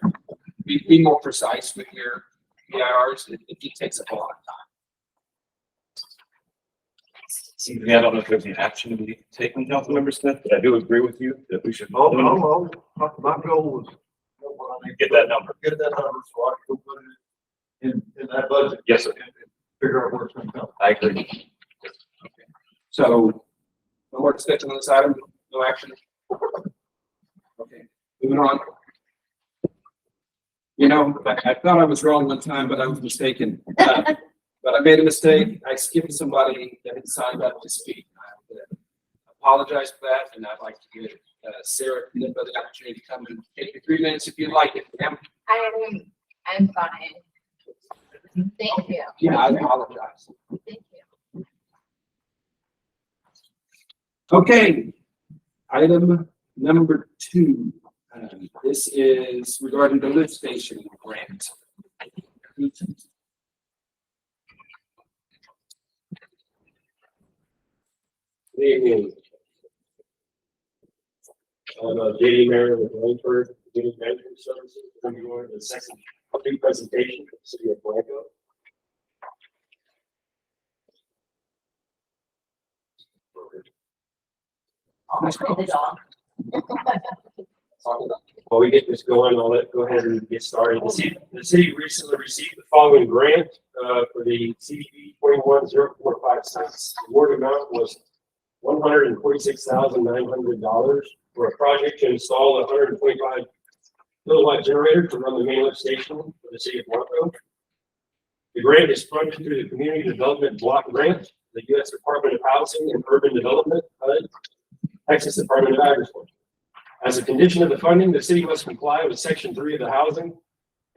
Be more precise with your PIRs. It takes up a lot of time. I don't know if there's any action to be taken, Councilmember Smith, but I do agree with you that we should. My goal was. Get that number. Get that number so I can put it in that budget. Yes, sir. And figure out where it's going to come. I agree. So, no more discussion on this item, no action. Okay, moving on. You know, I thought I was wrong one time, but I was mistaken. But I made a mistake. I skipped somebody that had signed up to speak. I apologize for that, and I'd like to give Sarah the opportunity to come and take your 3 minutes if you'd like it. Ma'am? I'm fine. Thank you. Yeah, I apologize. Thank you. Okay, item number 2. This is regarding the lift station grant. Good evening. I'm J.D. Mayor with Langford Community Management Services. I'm going to the second public presentation for the city of Blanco. While we get this going, I'll go ahead and get started. The city recently received the following grant for the CDB 21046. The award amount was $146,900 for a project to install a 125 kilowatt generator to run the main lift station for the city of Blanco. The grant is funded through the Community Development Block Grant, the U.S. Department of Housing and Urban Development, Texas Department of Agriculture. As a condition of the funding, the city must comply with Section 3 of the Housing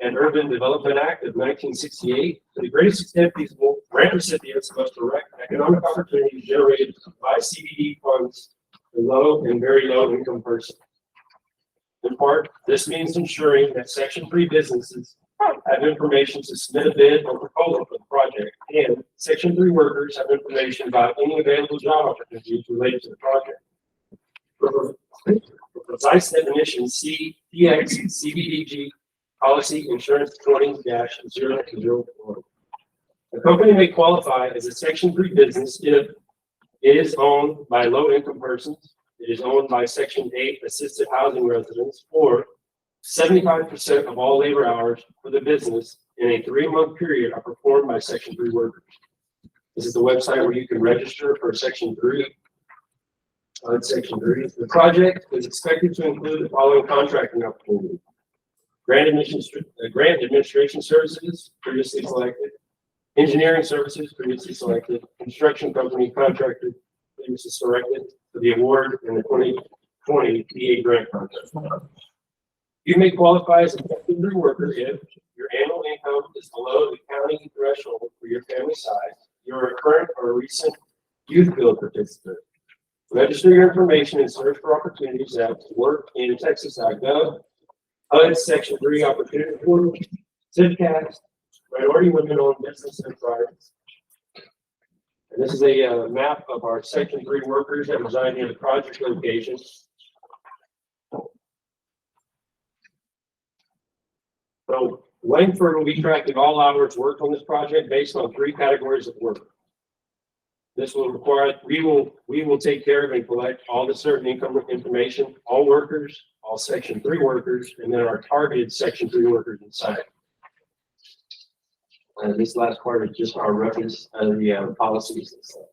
and Urban Development Act of 1968. To the greatest extent feasible, grant recipients must direct economic opportunities generated by CDD funds to low and very low income persons. In part, this means ensuring that Section 3 businesses have information to submit a bid or proposal for the project, and Section 3 workers have information about any available job opportunities related to the project. For precise definition, CDX CBDG Policy Insurance 20-004. A company may qualify as a Section 3 business if it is owned by low-income persons, it is owned by Section 8 assisted housing residents, or 75% of all labor hours for the business in a 3-month period are performed by Section 3 workers. This is the website where you can register for Section 3. Section 3. The project is expected to include the following contracting opportunities. Grant administration services, previously selected. Engineering services, previously selected. Construction company contractor, previously selected for the award in the 2020 PA grant contract. You may qualify as a temporary worker if your annual income is below the county threshold for your family size, you're a current or recent youth build participant. Register your information and search for opportunities at workintexas.gov, HUD Section 3 Opportunity Portal, CIVCAS, Minority Women-Owned Business Enterprise. And this is a map of our Section 3 workers that reside near the project locations. So Langford will be tracking all hours worked on this project based on 3 categories of work. This will require, we will take care of and collect all the certain income information, all workers, all Section 3 workers, and then our targeted Section 3 workers inside. This last part is just our reference of the policies and stuff.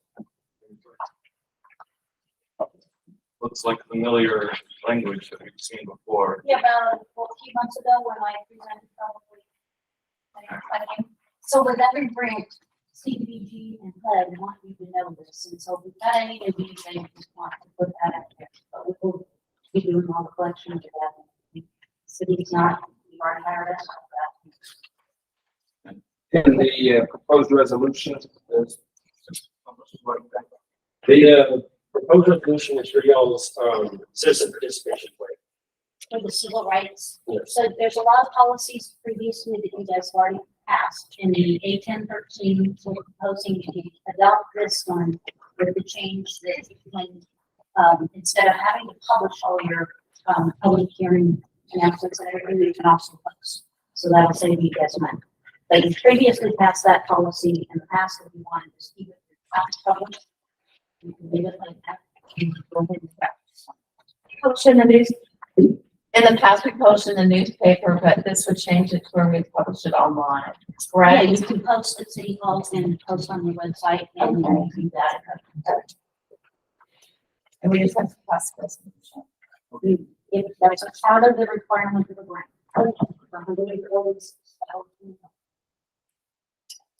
Looks like familiar language that we've seen before. Yeah, about a few months ago when I presented probably. So with every grant, CDBG and HUD want you to know this, and so if we've got any of these things, we want to put that out there. But we will be doing all the collections of that. City's not, we've already hired us for that. And the proposed resolution is. The proposed resolution is for y'all's citizen participation plan. For the civil rights. Yes. So there's a lot of policies previously that you guys have already passed in the A1013, so we're proposing to adopt this one with the change that you can, instead of having to publish all your, public hearing announcements and everything, you can also post. So that'll save you guys money. But you previously passed that policy in the past if you wanted to keep it published. You can leave it like that. You can go ahead and practice. Post in the news, in the past, we posted in the newspaper, but this would change it to where we publish it online. Yeah, Right? you can post at City Hall and post on your website and then you can do that. And we just have to pass the resolution. If that's a part of the requirement of the grant.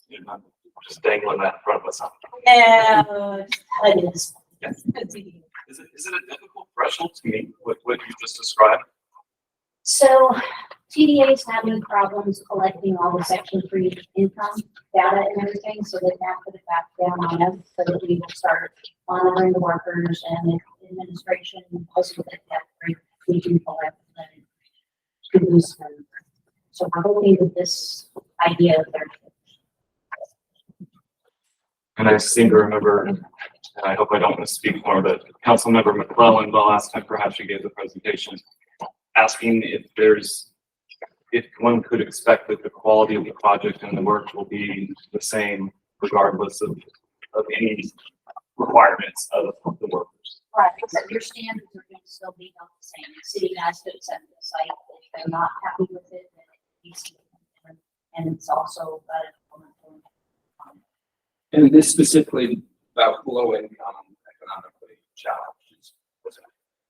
You're not just dangling that in front of us. Huh? No, it is. Yes. Is it a difficult threshold to meet with what you just described? So TDA is having problems collecting all the Section 3 income data and everything, so they have to put it back down on us, so that we will start monitoring the workers and administration and also that we can collect and produce them. So we're hoping that this idea of their. And I seem to remember, and I hope I don't misspeak more, but Councilmember McClellan, the last time perhaps she gave the presentation, asking if one could expect that the quality of the project and the work will be the same regardless of any requirements of the workers. Right, except your standards are going to still be about the same. The city has to accept the site. If they're not happy with it, then it needs to be done. And it's also And this specifically about low income, economically challenged,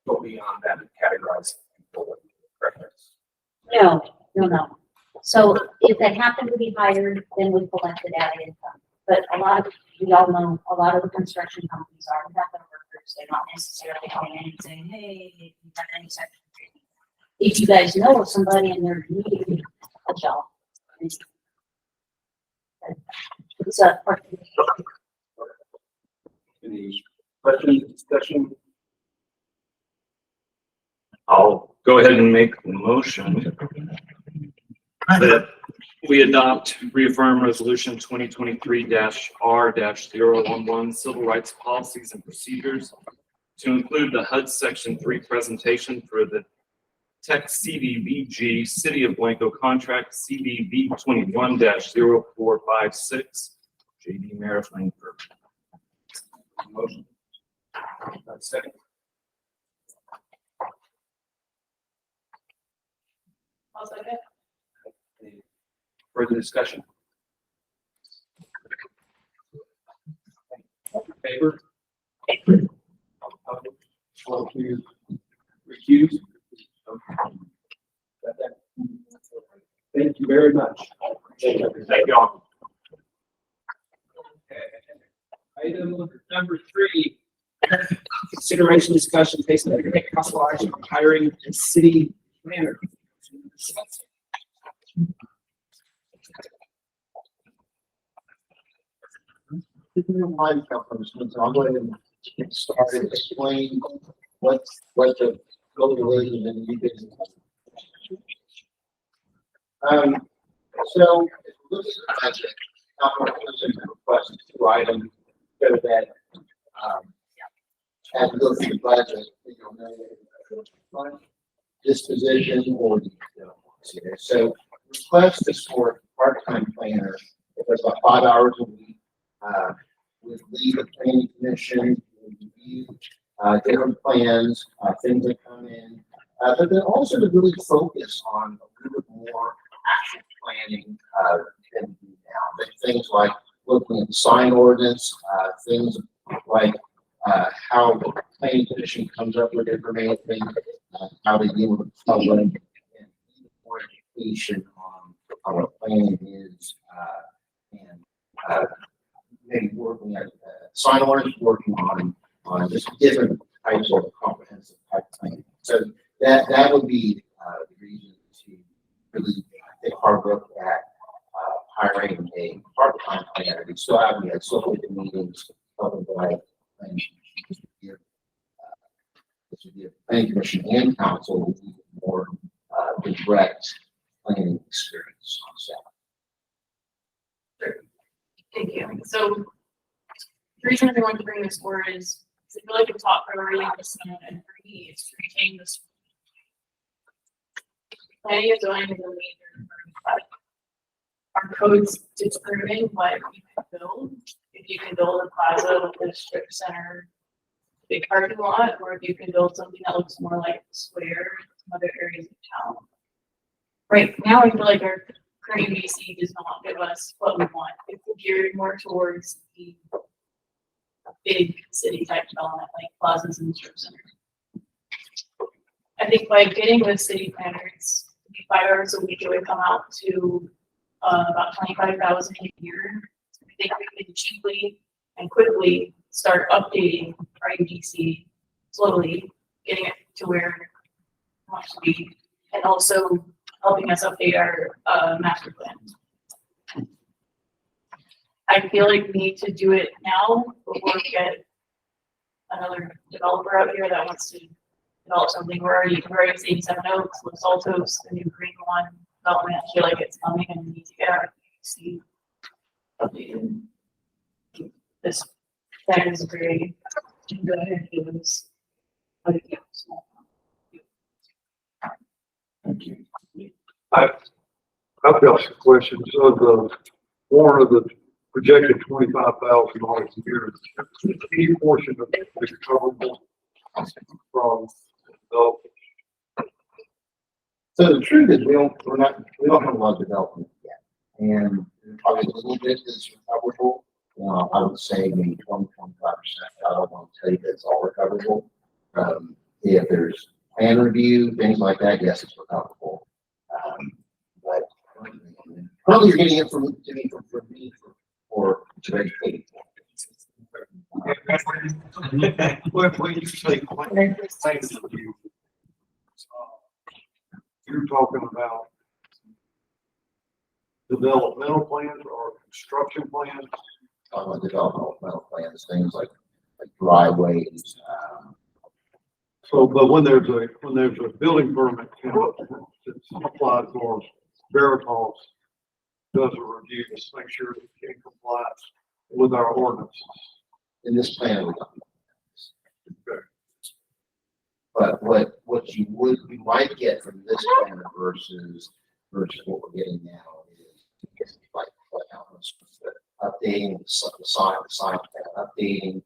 go beyond that and categorize preference. No. So if they happen to be hired, then we collect the data income. But we all know, a lot of the construction companies already have their workers. They're not necessarily coming in and saying, hey, you got any Section 3? If you guys know of somebody and they're needing a job. It's a part of the. Any questions, discussion? I'll go ahead and make the motion that we adopt, reaffirm resolution 2023-R-011 civil rights policies and procedures to include the HUD Section 3 presentation for the Tech CDBG City of Blanco contract CDB 21-0456 JD Merritt Langford. Motion. Second. Further discussion? All in favor? Recuse? Thank you very much. Thank you all. Item number 3, consideration, discussion, based on the possible action on hiring a city planner. I'll go ahead and get started, explain what the building is and new business. So, if we look at the budget, request 2 items, so that, as we go through the budget, disposition or, so request is for part-time planner, if there's about 5 hours a week, with lead the planning commission, review, different plans, things that come in, but then also to really focus on a little bit more actual planning, than we do now. But things like looking at the sign ordinance, things like, how the planning commission comes up with information, how they deal with the public, and more education on what planning is, and, maybe working at sign ordinance, working on just different types of comprehensive type planning. So that would be the reason to really take a hard look at hiring a part-time planner. We still have the meetings, something like this would give planning commission and council more direct planning experience on staff. Thank you. So the reason I wanted to bring this forward is I feel like the top priority of this and for me is to retain this. Planning and zoning is a major, but our codes determine what you can build. If you can build a plaza with a strip center, big parking lot, or if you can build something that looks more like the square in some other areas of town. Right now, I feel like our current UBC does not give us what we want. It's geared more towards the big city type development like plazas and strip centers. I think by getting with city planners, 5 hours a week, it would come out to about $25,000 a year. I think we can cheaply and quickly start updating our UDC slowly, getting it to where it wants to be, and also helping us update our master plan. I feel like we need to do it now before we get another developer out here that wants to develop something. We're already seeing Seven Oaks, Los Altos, the new green one development. I feel like it's coming and we need to get our UDC updated. This that is great. Go ahead, give us. Thank you. I've got some questions. So one of the projected $25,000 a year, any portion of it is recoverable from the. So the truth is we don't have a lot of development yet. And probably a little bit is recoverable. I would say maybe 20-25%. I don't want to tell you that it's all recoverable. If there's plan review, things like that, yes, it's recoverable. But probably you're getting it from me for to educate. When you say plans review, you're talking about developmental plans or construction plans? Developmental plans, things like driveways. So, but when there's a building permit, it's applied for, Veritas does a review to make sure it's in compliance with our ordinances. In this plan, we don't. Okay. But what you might get from this plan versus what we're getting now is like updating the sign plan, updating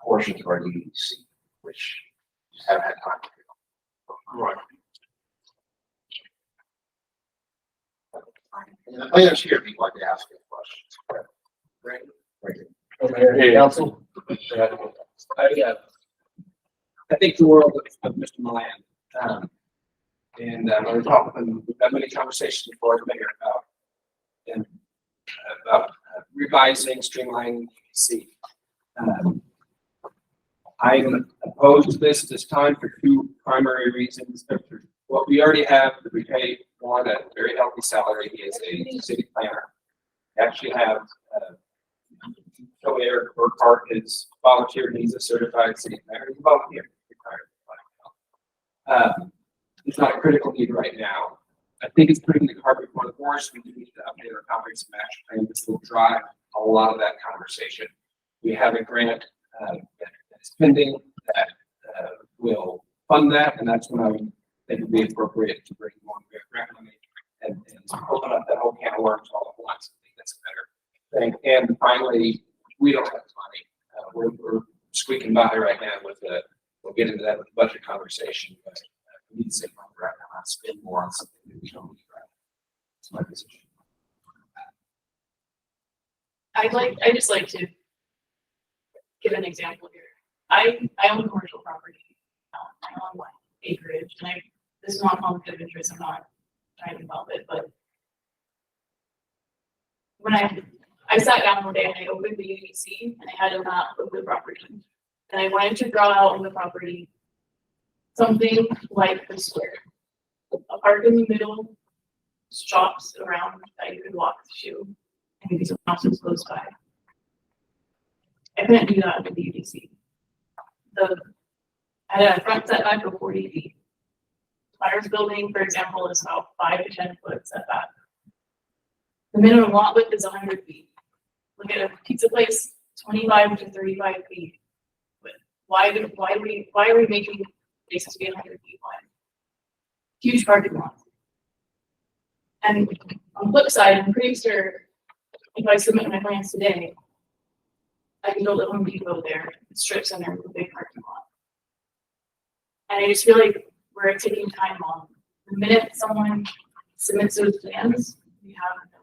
portions of our UDC, which just haven't had time to do. Right. And the players here, if you'd like to ask any questions. Great. Hey, Council? I think the world of Mr. Milan. We're talking, we've had many conversations before the mayor about revising, streamlining EDC. I'm opposed to this time for two primary reasons. What we already have, we pay one a very healthy salary. He is a city planner. We actually have Eric Burkhart is volunteer. He's a certified city planner. He's a volunteer. It's not a critical need right now. I think it's putting the cart before the horse. We do need to update our comprehensive action plan. This will drive a lot of that conversation. We have a grant that is pending that will fund that, and that's when I would think it would be appropriate to bring more grant money and open up that whole can of worms all at once. I think that's a better thing. And finally, we don't have money. We're squeaking by right now with the, we'll get into that with the budget conversation, but we need to save money right now, not spend more on something that we don't need right now. That's my position. I just like to give an example here. I own commercial property. I own one acreage, and this is not conflict of interest. I'm not trying to help it, but when I sat down one day and I opened the UDC and I had a map of the property, and I wanted to draw out on the property something like the square, a park in the middle, shops around that you could walk to, and maybe some houses close by. I couldn't do that with the UDC. I had a front setback of 40 feet. Myers building, for example, is about 5 to 10 foot setback. The minimum lot width is 100 feet. Look at a pizza place, 25 to 35 feet. But why are we making places be 100 feet wide? Huge parking lot. And on the flip side, I'm pretty sure if I submit my plans today, I can build a Home Depot there, strip center with a big parking lot. And I just feel like we're taking time on. The minute someone submits those plans, we have no.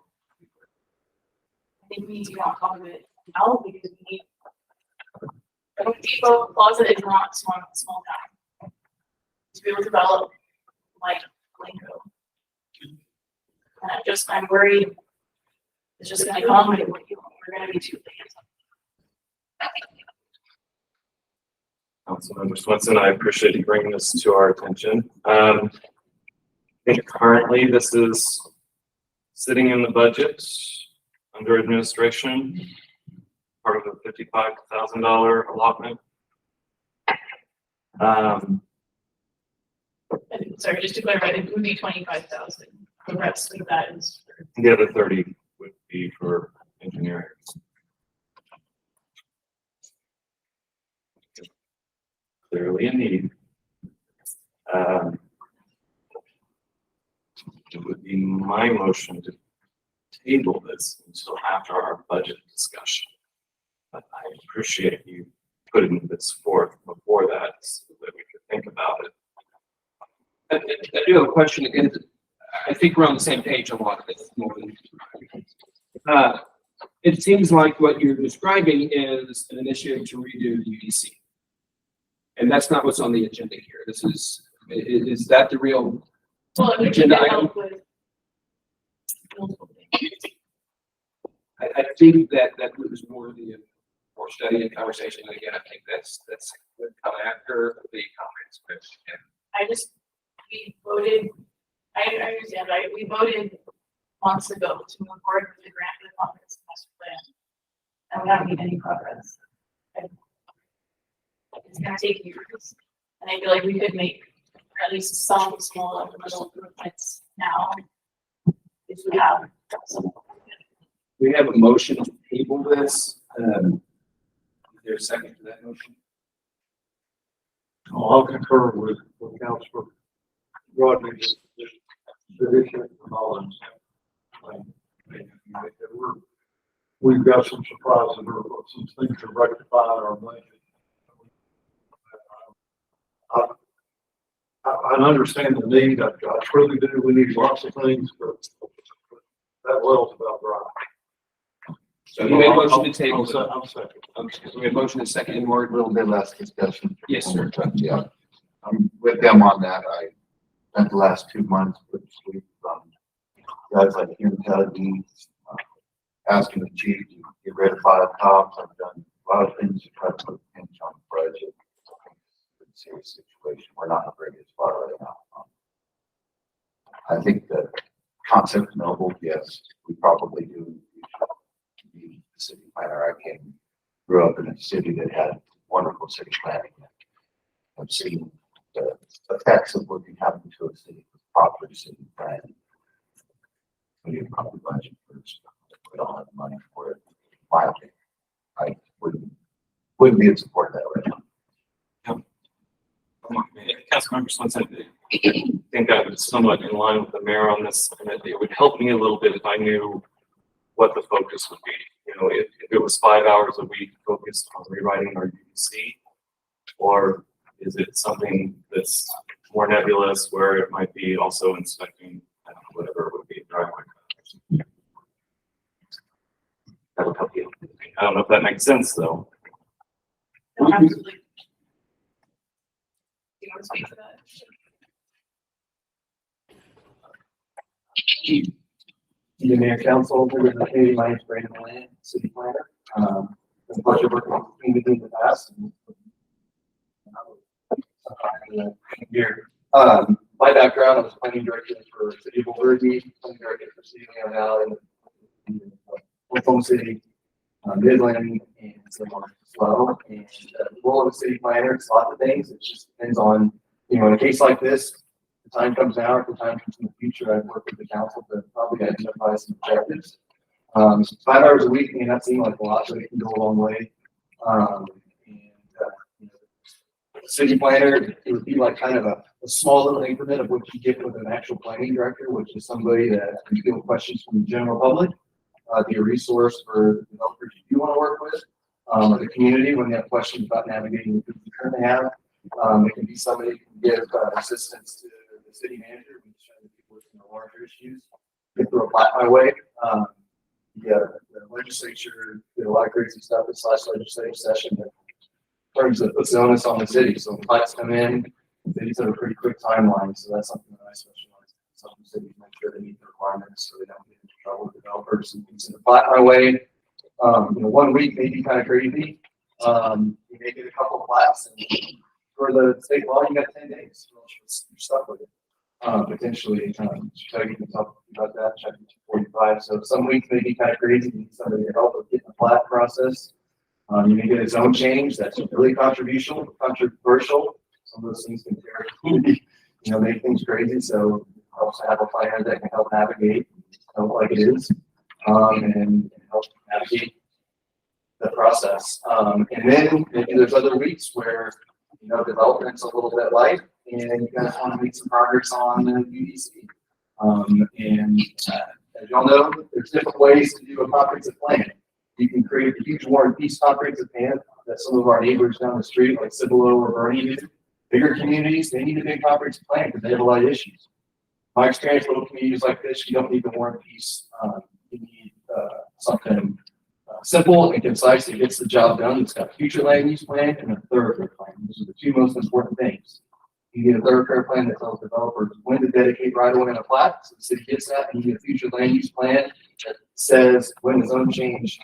I think we need to get on top of it now because we need. The Home Depot Plaza is not small town. To be able to develop like Blanco. And I'm worried it's just gonna come and we're gonna be too late. Councilmember Swenson, I appreciate you bringing this to our attention. I think currently this is sitting in the budget under administration, part of a $55,000 allotment. Sorry, just to clarify, it would be 25,000. The rest of that is. The other 30 would be for engineering. Clearly a need. It would be my motion to table this until after our budget discussion. But I appreciate you putting this forth before that so that we could think about it. I do have a question again. I think we're on the same page on a lot of this. It seems like what you're describing is an initiative to redo the UDC. And that's not what's on the agenda here. This is that the real agenda item? I think that was more the more study and conversation. And again, I think that's would come after the comments. We voted, I understand, right? We voted months ago to move forward with the grant for the comprehensive master plan. And we haven't made any progress. It's gonna take years. And I feel like we could make at least some small incremental improvements now. If we have some. We have a motion to table this. Is there a second to that motion? I'll concur with Councilor Rodney's position and all that. We've got some surprises or some things to rectify in our budget. I understand the need. I truly do. We need lots of things, but at Roosevelt Drive. So you made a motion to table. I'm second. We have motion and second, and more. A little bit less discussion. Yes, sir. Yeah, I'm with them on that. I spent the last 2 months with guys like Hume Tuggy, asking the chief to get rid of 5 cops. I've done a lot of things to try to put a pinch on the budget. It's a serious situation. We're not in a very good spot right now. I think the concept noble, yes, we probably do. We should be the city planner. I grew up in a city that had wonderful city planning. I've seen the effects of what can happen to a city with proper city planning. We need probably budget first. We don't have the money for it. Finally, I wouldn't be in support of that right now. Councilmember Swenson, I think I was somewhat in line with the mayor on this, and it would help me a little bit if I knew what the focus would be. You know, if it was 5 hours a week focused on rewriting our UDC, or is it something that's more nebulous where it might be also inspecting, I don't know, whatever it would be, driveway. That would help you. I don't know if that makes sense though. Absolutely. Do you want to speak to that? The mayor, council, members of the committee, my name is Brandon Land, city planner. It's a pleasure working with the community in the past. Here, my background, I was planning director for City of Oberty, planning director for City of Leon Valley, Oklahoma City, Midland, and Seymour as well. And the role of a city planner, it's lots of things. It just depends on, you know, in a case like this, the time comes now, if the time comes in the future, I'd work with the council to probably identify some objectives. 5 hours a week may not seem like a lot, but it can go a long way. City planner, it would be like kind of a small little increment of what you get with an actual planning director, which is somebody that can field questions from the general public, be a resource for developers you do want to work with, or the community when they have questions about navigating the things you currently have. It can be somebody who can give assistance to the city manager when trying to people with larger issues. Get through a plat highway. The legislature did a lot of crazy stuff this last legislative session that terms that puts the onus on the city. So when plats come in, cities have a pretty quick timeline. So that's something that I specialize in. Some cities make sure they meet the requirements so they don't get into trouble with developers and things in the plat highway. 1 week may be kind of crazy. You may get a couple of plats, and for the state law, you got 10 days. So you're stuck with it. Potentially, try to get talk about that, check 45. So some weeks may be kind of crazy. You need somebody to help with getting the plat process. You may get a zone change that's really controversial. Some of those things can make things crazy. So also have a planner that can help navigate, help like it is, and help navigate the process. And then maybe there's other weeks where development's a little bit light, and you guys want to make some progress on the UDC. As y'all know, there's different ways to do a comprehensive plan. You can create a huge War and Peace comprehensive plan that some of our neighbors down the street, like Cibolo or Bernie, do. Bigger communities, they need a big comprehensive plan because they have a lot of issues. My experience, little communities like this, you don't need the War and Peace. You need something simple and concise that gets the job done. It's got a future land use plan and a thoroughfare plan. Those are the two most important things. You need a thoroughfare plan that tells developers when to dedicate right away on a plat, so the city gets that. And you need a future land use plan that says when the zone change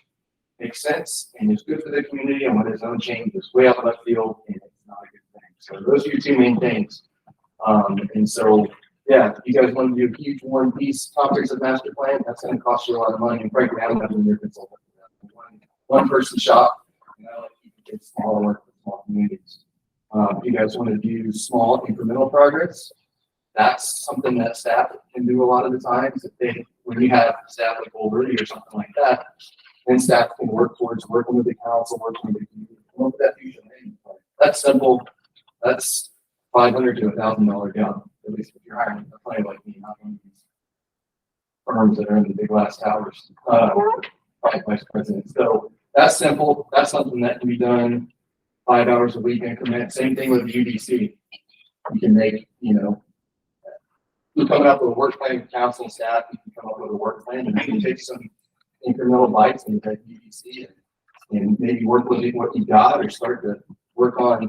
makes sense and is good for the community, and when the zone change is way out left field and it's not a good thing. So those are your two main things. And so, yeah, if you guys want to do a huge War and Peace comprehensive master plan, that's going to cost you a lot of money. And frankly, I don't have any consultant. One person shop, and I like to keep it small and work with small communities. If you guys want to do small incremental progress, that's something that staff can do a lot of the times. When you have staff like Oberty or something like that, then staff can work towards working with the council, working with the community, come up with that fusion. That's simple. That's $500 to $1,000 job, at least if you're hiring a player like me, not one of these firms that are in the big glass towers, vice president. So that's simple. That's something that can be done 5 hours a week increment. Same thing with the UDC. You can make, we're coming up with a work plan for council and staff, you can come up with a work plan, and you can take some incremental bites and take EDC and maybe work with what you got, or start to work on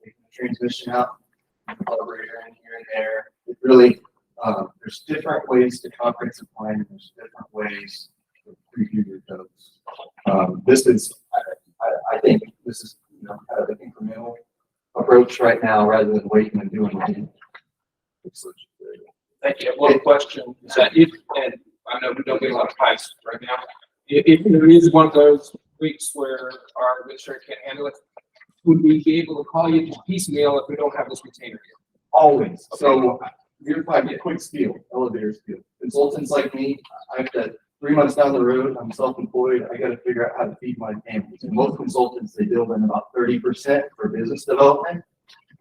taking the transmission out, carburetor in here and there. It really, there's different ways to comprehensive plan, and there's different ways to preview your codes. This is, I think this is, you know, kind of an incremental approach right now, rather than waiting and doing it. Thank you. I have one question. Is that if, and I know we don't get a lot of pipes right now, if there is one of those weeks where our administrator can't handle it, would we be able to call you to piecemeal if we don't have this retainer here? Always. So here's probably a quick spiel, elevator spiel. Consultants like me, I've got 3 months down the road, I'm self-employed, I gotta figure out how to feed my family. And most consultants, they build in about 30% for business development.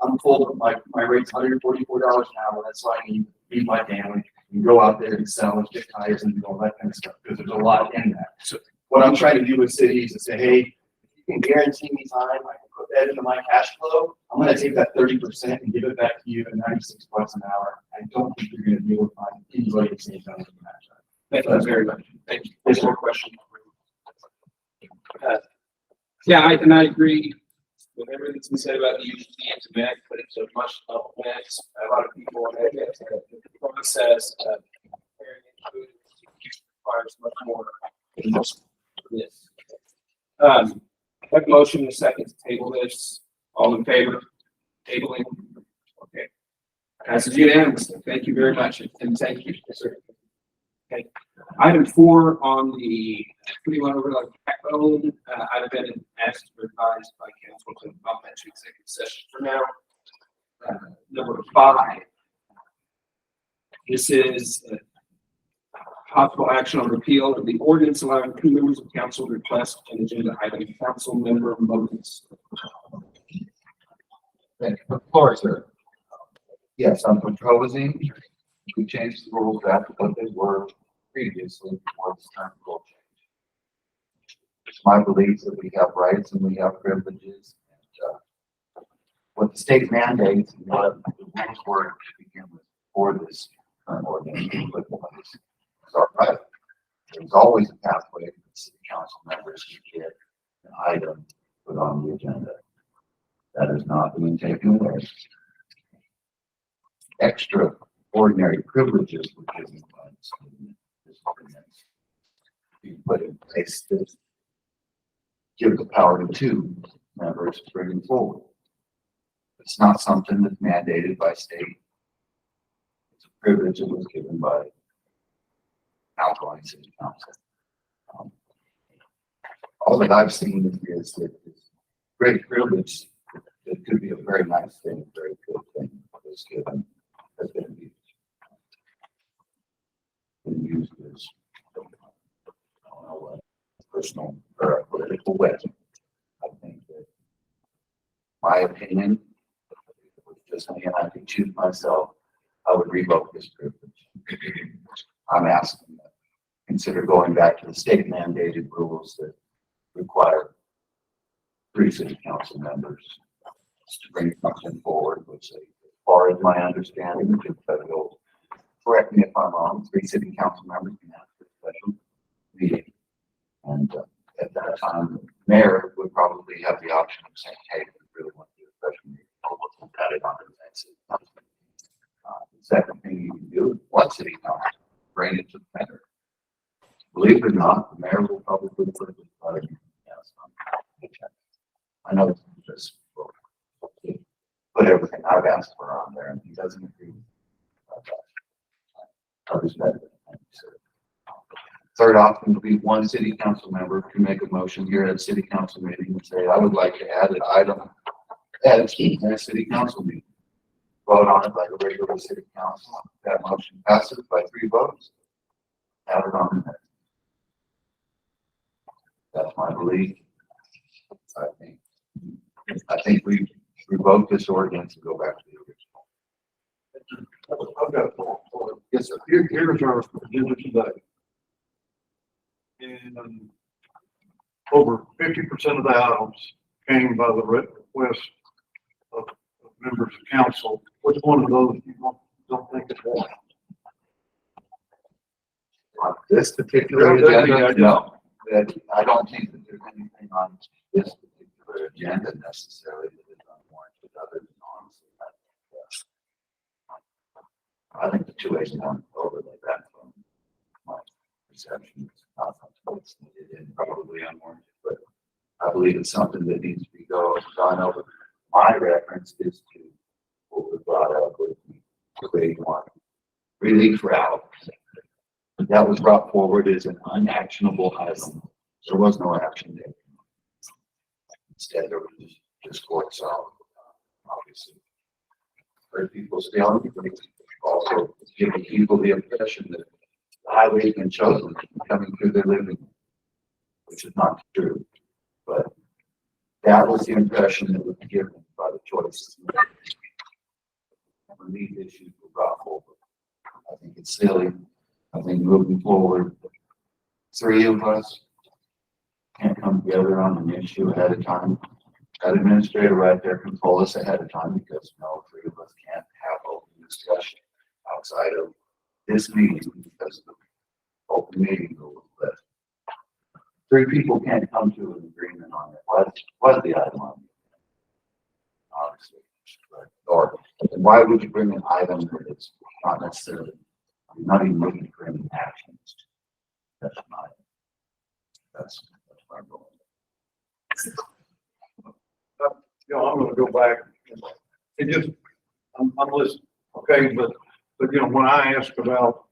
I'm told my rate's $144 an hour, that's why I need to feed my family and go out there and sell and kick tires and do all that kind of stuff, because there's a lot in that. So what I'm trying to do with cities is say, hey, if you can guarantee me time, I can put that into my cash flow. I'm gonna take that 30% and give it back to you at $96 an hour. I don't think you're gonna deal with my anybody at the same time. Thank you very much. Thank you. There's more question. Yeah, I agree with everything that's been said about the internet, but it's a much of events. A lot of people, the process of preparing food requires much more than just this. I have a motion in a second to table this. All in favor? Tabling. Okay. Passes unanimously. Thank you very much, and thank you, sir. Okay. Item 4 on the 21 overlay backbone, I've been asked or advised by council to bump that to executive session for now. Number 5. This is possible action on repeal of the ordinance allowing 2 members of council to request an agenda item council member motions. Thank you. The floor, sir. Yes, I'm proposing we change the rules back to what they were previously before this time rule change. It's my belief that we have rights and we have privileges. And, what the state mandates and what the rules were to begin with for this current ordinance put in place is our right. There's always a pathway for the city council members to get an item put on the agenda. That is not being taken away. Extraordinary privileges were given by this ordinance. You put in place this, give the power to 2 members to bring it forward. It's not something that's mandated by state. It's a privilege that was given by outgoing city council. All that I've seen is that it's great privilege. It could be a very nice thing, a very good thing that's given, has been used as, I don't know, a personal or a political weapon. I think that my opinion, if it was just me and I could choose myself, I would revoke this privilege. I'm asking that consider going back to the state mandated rules that require 3 city council members to bring something forward, which, as far as my understanding, will correct me if I'm wrong, 3 city council members can ask for a special meeting. And at that time, the mayor would probably have the option of saying, hey, we really want to do a special meeting. We'll cut it on the next city council. The second thing you can do is one city council, bring it to the mayor. Believe it or not, the mayor will probably put it in I know it's just put everything I've asked for on there, and he doesn't agree with that. I respect it. Thank you, sir. Third option would be 1 city council member can make a motion here at a city council meeting and say, I would like to add an item at a city council meeting. Vote on it like a regular city council. That motion passes by 3 votes. Add it on the next. That's my belief. I think we revoke this ordinance and go back to the original. I've got a thought. Yes, sir. Here's our agenda today. And over 50% of the items came by the request of members of council. Which one of those you don't think is one? On this particular agenda, no. That, I don't think that there's anything on this particular agenda necessarily that is unwarranted, other than honestly, I think the 281 overlay that from my perception is not something that's needed and probably unwarranted, but I believe it's something that needs to be gone over. My reference is to what was brought up with the 281 relief route. That was brought forward as an unactionable item. There was no action there. Instead, there was just court solid, obviously. Heard people stay on it, but also giving people the impression that the highway's been chosen coming through their living, which is not true. But that was the impression that was given by the choices. When these issues were brought forward, I think it's silly. I think moving forward, three of us can't come together on an issue ahead of time. That administrator right there can pull us ahead of time because no, three of us can't have open discussion outside of this meeting because of the open meeting rule. But three people can't come to an agreement on it. What's the item on it? Obviously. Or why would you bring an item that is not necessarily, I'm not even looking for any actions? That's not, that's where I'm going. You know, I'm gonna go back. It just, I'm listening, okay, but, you know, when I asked about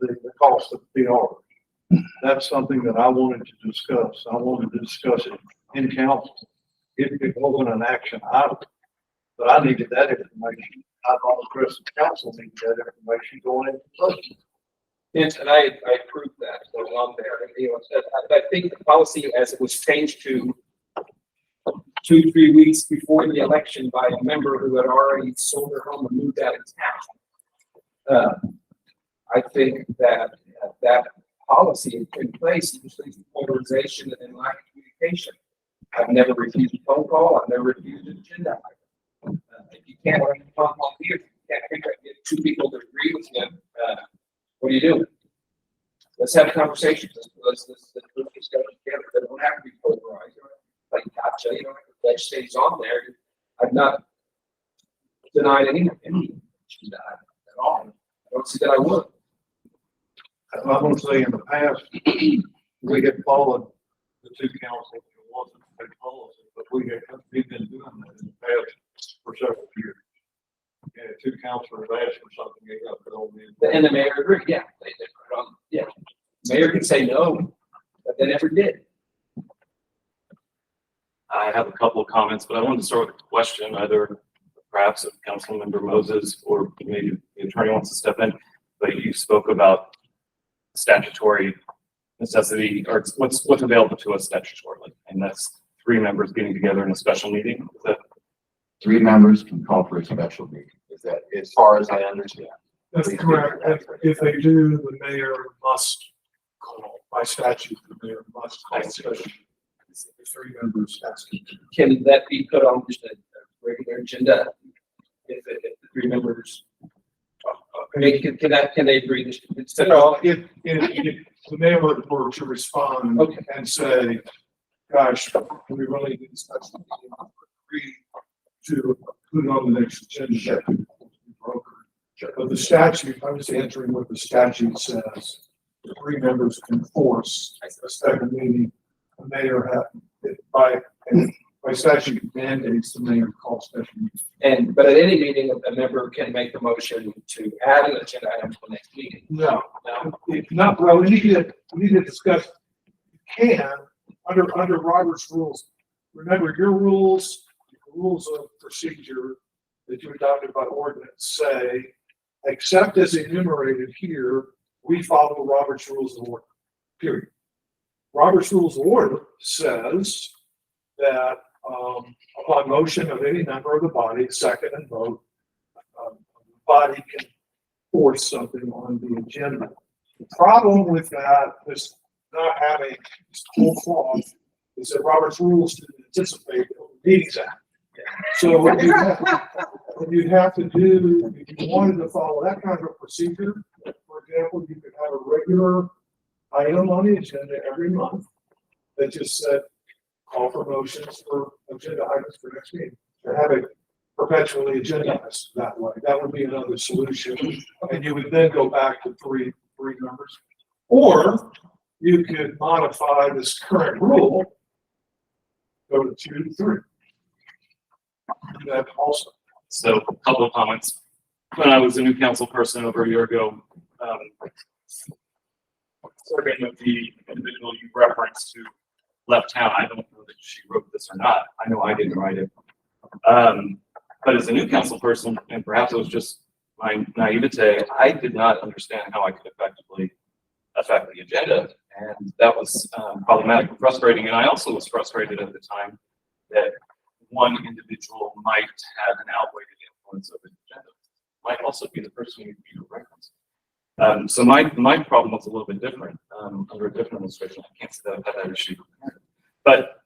the cost of PR, that's something that I wanted to discuss. I wanted to discuss it in council. It wasn't an action item, but I needed that information. I thought the rest of the council needed that information going into budget. And I approved that, so on there, and, you know, I think the policy as it was changed to 2-3 weeks before the election by a member who had already sold their home and moved out of town. I think that that policy in place just leads to polarization and lack of communication. I've never refused a phone call. I've never refused an agenda item. If you can't have a phone call here, you can't figure out get two people to agree with you. What do you do? Let's have a conversation. Let's discuss together. They don't have to be polarized. Like gotcha, you know, the legislature's on there. I've not denied any agenda item at all. I don't see that I would. I'm going to say in the past, we had followed the two councils. It wasn't a policy, but we've been doing that in the past for several years. And two councilors asked for something, they got put on the. And the mayor agreed, yeah, they put it on, yeah. Mayor can say no, but they never did. I have a couple of comments, but I wanted to start with a question, either perhaps of Councilmember Moses or maybe the attorney wants to step in. But you spoke about statutory necessity, or what's available to us statutorily, and that's 3 members getting together in a special meeting. Is that 3 members can call for a special meeting. Is that, as far as I understand? That's correct. If they do, the mayor must call, by statute, the mayor must call a special meeting. The 3 members asking. Can that be put on just a regular agenda? If the 3 members, I mean, can they agree this? So if the mayor were to respond and say, gosh, we really need a special meeting, agree to put it on the next agenda. But the statute, I was answering what the statute says. The 3 members can force a second meeting. The mayor by statute mandates the mayor call special meeting. But at any meeting, a member can make a motion to add an agenda item to the next meeting. No, if not, well, we need to discuss. You can under Robert's rules. Remember your rules, the rules of procedure that you adopted by ordinance say, except as enumerated here, we follow Robert's rules of order. Period. Robert's Rules of Order says that upon motion of any member of the body, second and vote, the body can force something on the agenda. The problem with that is not having this whole cloth is that Robert's Rules didn't anticipate the Meetings Act. So what you'd have to do, if you wanted to follow that kind of a procedure, for example, you could have a regular item on the agenda every month that just said, call for motions for agenda items for next meeting. To have it perpetually agendized that way, that would be another solution. And you would then go back to three numbers. Or you could modify this current rule, go to 2 to 3. Do that also. So a couple of comments. When I was a new council person over a year ago, serving with the individual you referenced who left town, I don't know that she wrote this or not. I know I didn't write it. But as a new council person, and perhaps it was just my naivete, I did not understand how I could effectively affect the agenda. And that was problematic and frustrating. And I also was frustrated at the time that one individual might have an outweighed influence over the agenda. Might also be the person you reference. So my problem was a little bit different under a different administration. I can't say that I've had that issue. But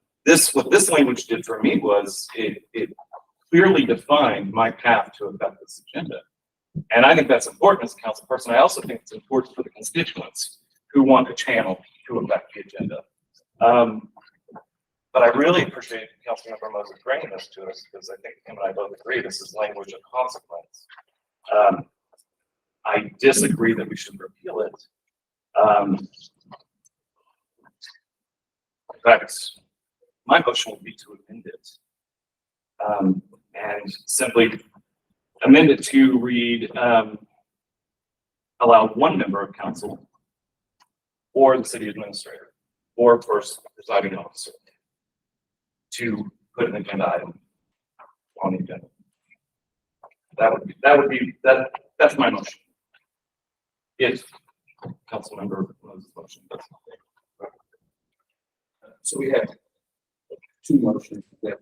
what this language did for me was it clearly defined my path to affect this agenda. And I think that's important as a council person. I also think it's important for the constituents who want a channel to affect the agenda. But I really appreciate Councilmember Moses bringing this to us because I think him and I both agree this is language of consequence. I disagree that we should repeal it. In fact, my motion would be to amend it. And simply amend it to read, allow one member of council or the city administrator or first presiding officer to put an agenda item on the agenda. That's my motion. If council member Moses' motion does not. So we have two motions. I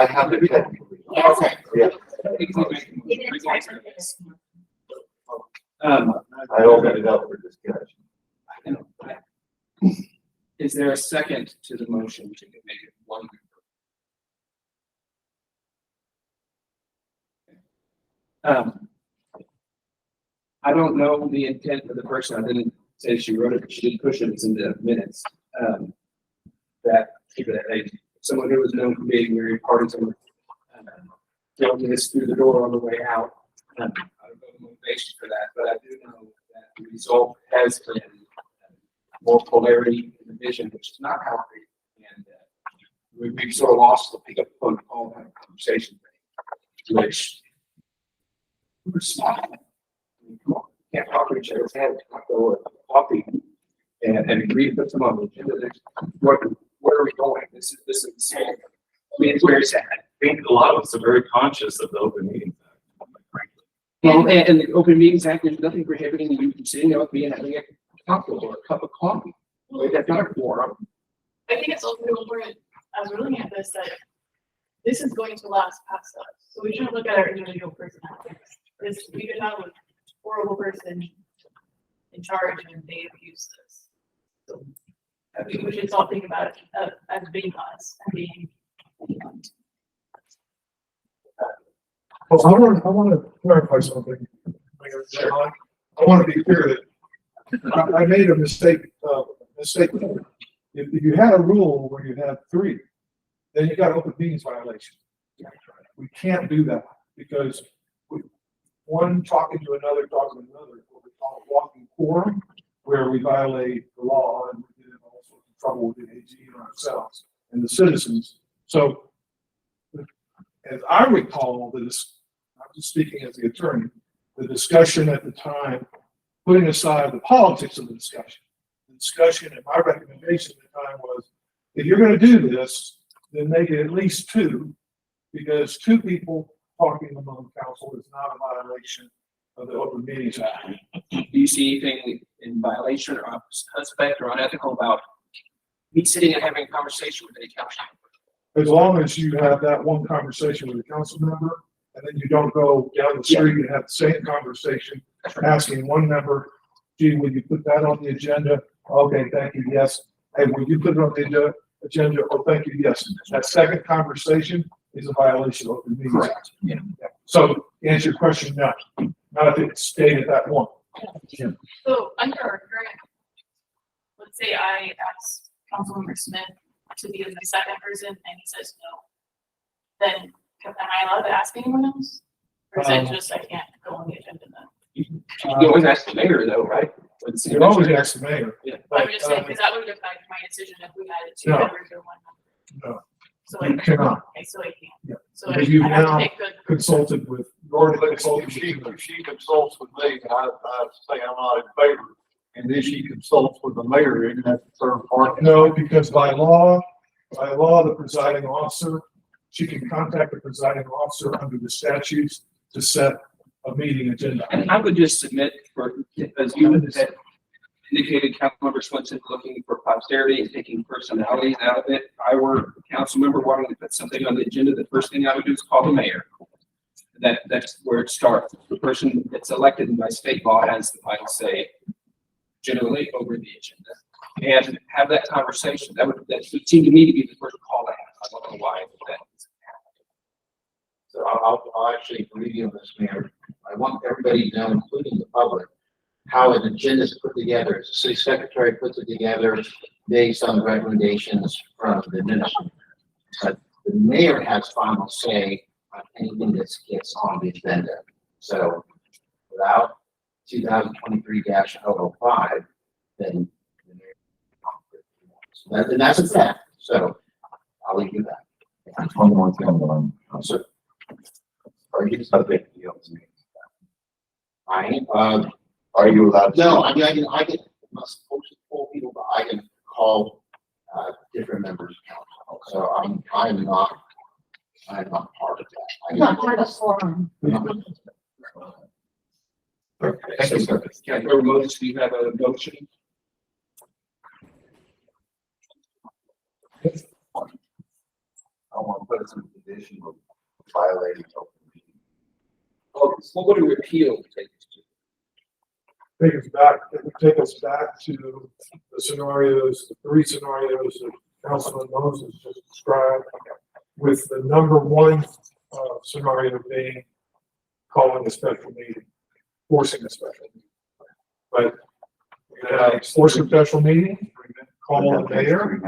have it. I opened it up for discussion. Is there a second to the motion to make it one member? I don't know the intent of the person. I didn't say she wrote it, but she did push it. It's in the minutes. That someone who was known for being very partisan, taking this through the door on the way out. I don't know the motivation for that, but I do know that the result has been more polarity in the vision, which is not healthy. And we've sort of lost the pick up the phone call and have a conversation, which we're small. Come on, can't talk to each other's head, talk over coffee and agree to put some on the agenda. Where are we going? This is I mean, it's very sad. I think a lot of us are very conscious of the Open Meetings Act, frankly. Well, and the Open Meetings Act, there's nothing prohibiting you from sitting there with me and having a cup or a cup of coffee. That's not a quorum. I think it's also important, as we're looking at this, that this is going to last past us. So we shouldn't look at our individual personalities. Because we could have a horrible person in charge and they abuse this. So I think we should all think about it as being us and being. Well, I want to clarify something. I want to be clear that I made a mistake. If you had a rule where you had 3, then you got open meetings violation. We can't do that because one talking to another, what we call a walking quorum, where we violate the law and we get in all sorts of trouble with the AG and ourselves and the citizens. So, as I recall, I'm just speaking as the attorney, the discussion at the time, putting aside the politics of the discussion and my recommendation at the time was, if you're going to do this, then make it at least 2, because 2 people talking among council is not a violation of the Open Meetings Act. Do you see anything in violation or suspect or unethical about me sitting and having a conversation with any council member? As long as you have that one conversation with a council member, and then you don't go down the street and have the same conversation, asking one member, gee, will you put that on the agenda? Okay, thank you, yes. Hey, will you put it on the agenda? Oh, thank you, yes. That second conversation is a violation of the Open Meetings Act. Yeah. So, to answer your question, no. not if it's stayed at that one. So under our current, let's say I ask Councilmember Smith to be the second person and he says no, then am I allowed to ask anyone else? Or is it just I can't go on the agenda then? You always ask the mayor though, right? Or the city You always administrator. ask the mayor. Yeah. I'm just saying, because that would affect my decision if we had two No. members or one member. No, So you like, cannot. okay, so I can't. Yeah. So Because I you've I have to now make good. consulted with, already consulted If with. she consults with me, and I say I'm not in favor, and then she consults with the mayor, isn't that the third party? No, because by law, the presiding officer, she can contact the presiding officer under the statutes to set a meeting agenda. And I would just submit for, as you had indicated, Councilmember Swenson looking for posterity and taking personalities out of it. If I were a council member wanting to put something on the agenda, the first thing I would do is call the mayor. That's where it starts. The person that's elected by state law has the final say generally over the agenda. And have that conversation. That would seem to me to be the first call to have. I don't know why that is. So I'll actually agree with you on this, Mayor. I want everybody to know, including the public, how an agenda is put together. The city secretary puts it together based on the recommendations from the administrator. But the mayor has final say on anything that gets on the agenda. So without 2023-005, then the mayor. So and that's a fact. So I'll leave you that. One more thing on, So are you subject to the open meeting? Are you allowed to? No, I mean, I can, I'm not supposed to pull people, but I can call, different members of council. So I'm not part of that. I'm not part of the forum. Thank you, sir. Councilmember Moses, do you have a motion? I want to put us in a position of violating open meeting. Oh, what would a repeal take us to? It would take us back to the scenarios, the three scenarios that Councilman Moses just described, with the number one scenario being calling a special meeting, forcing a special meeting. But forcing a special meeting, call the mayor.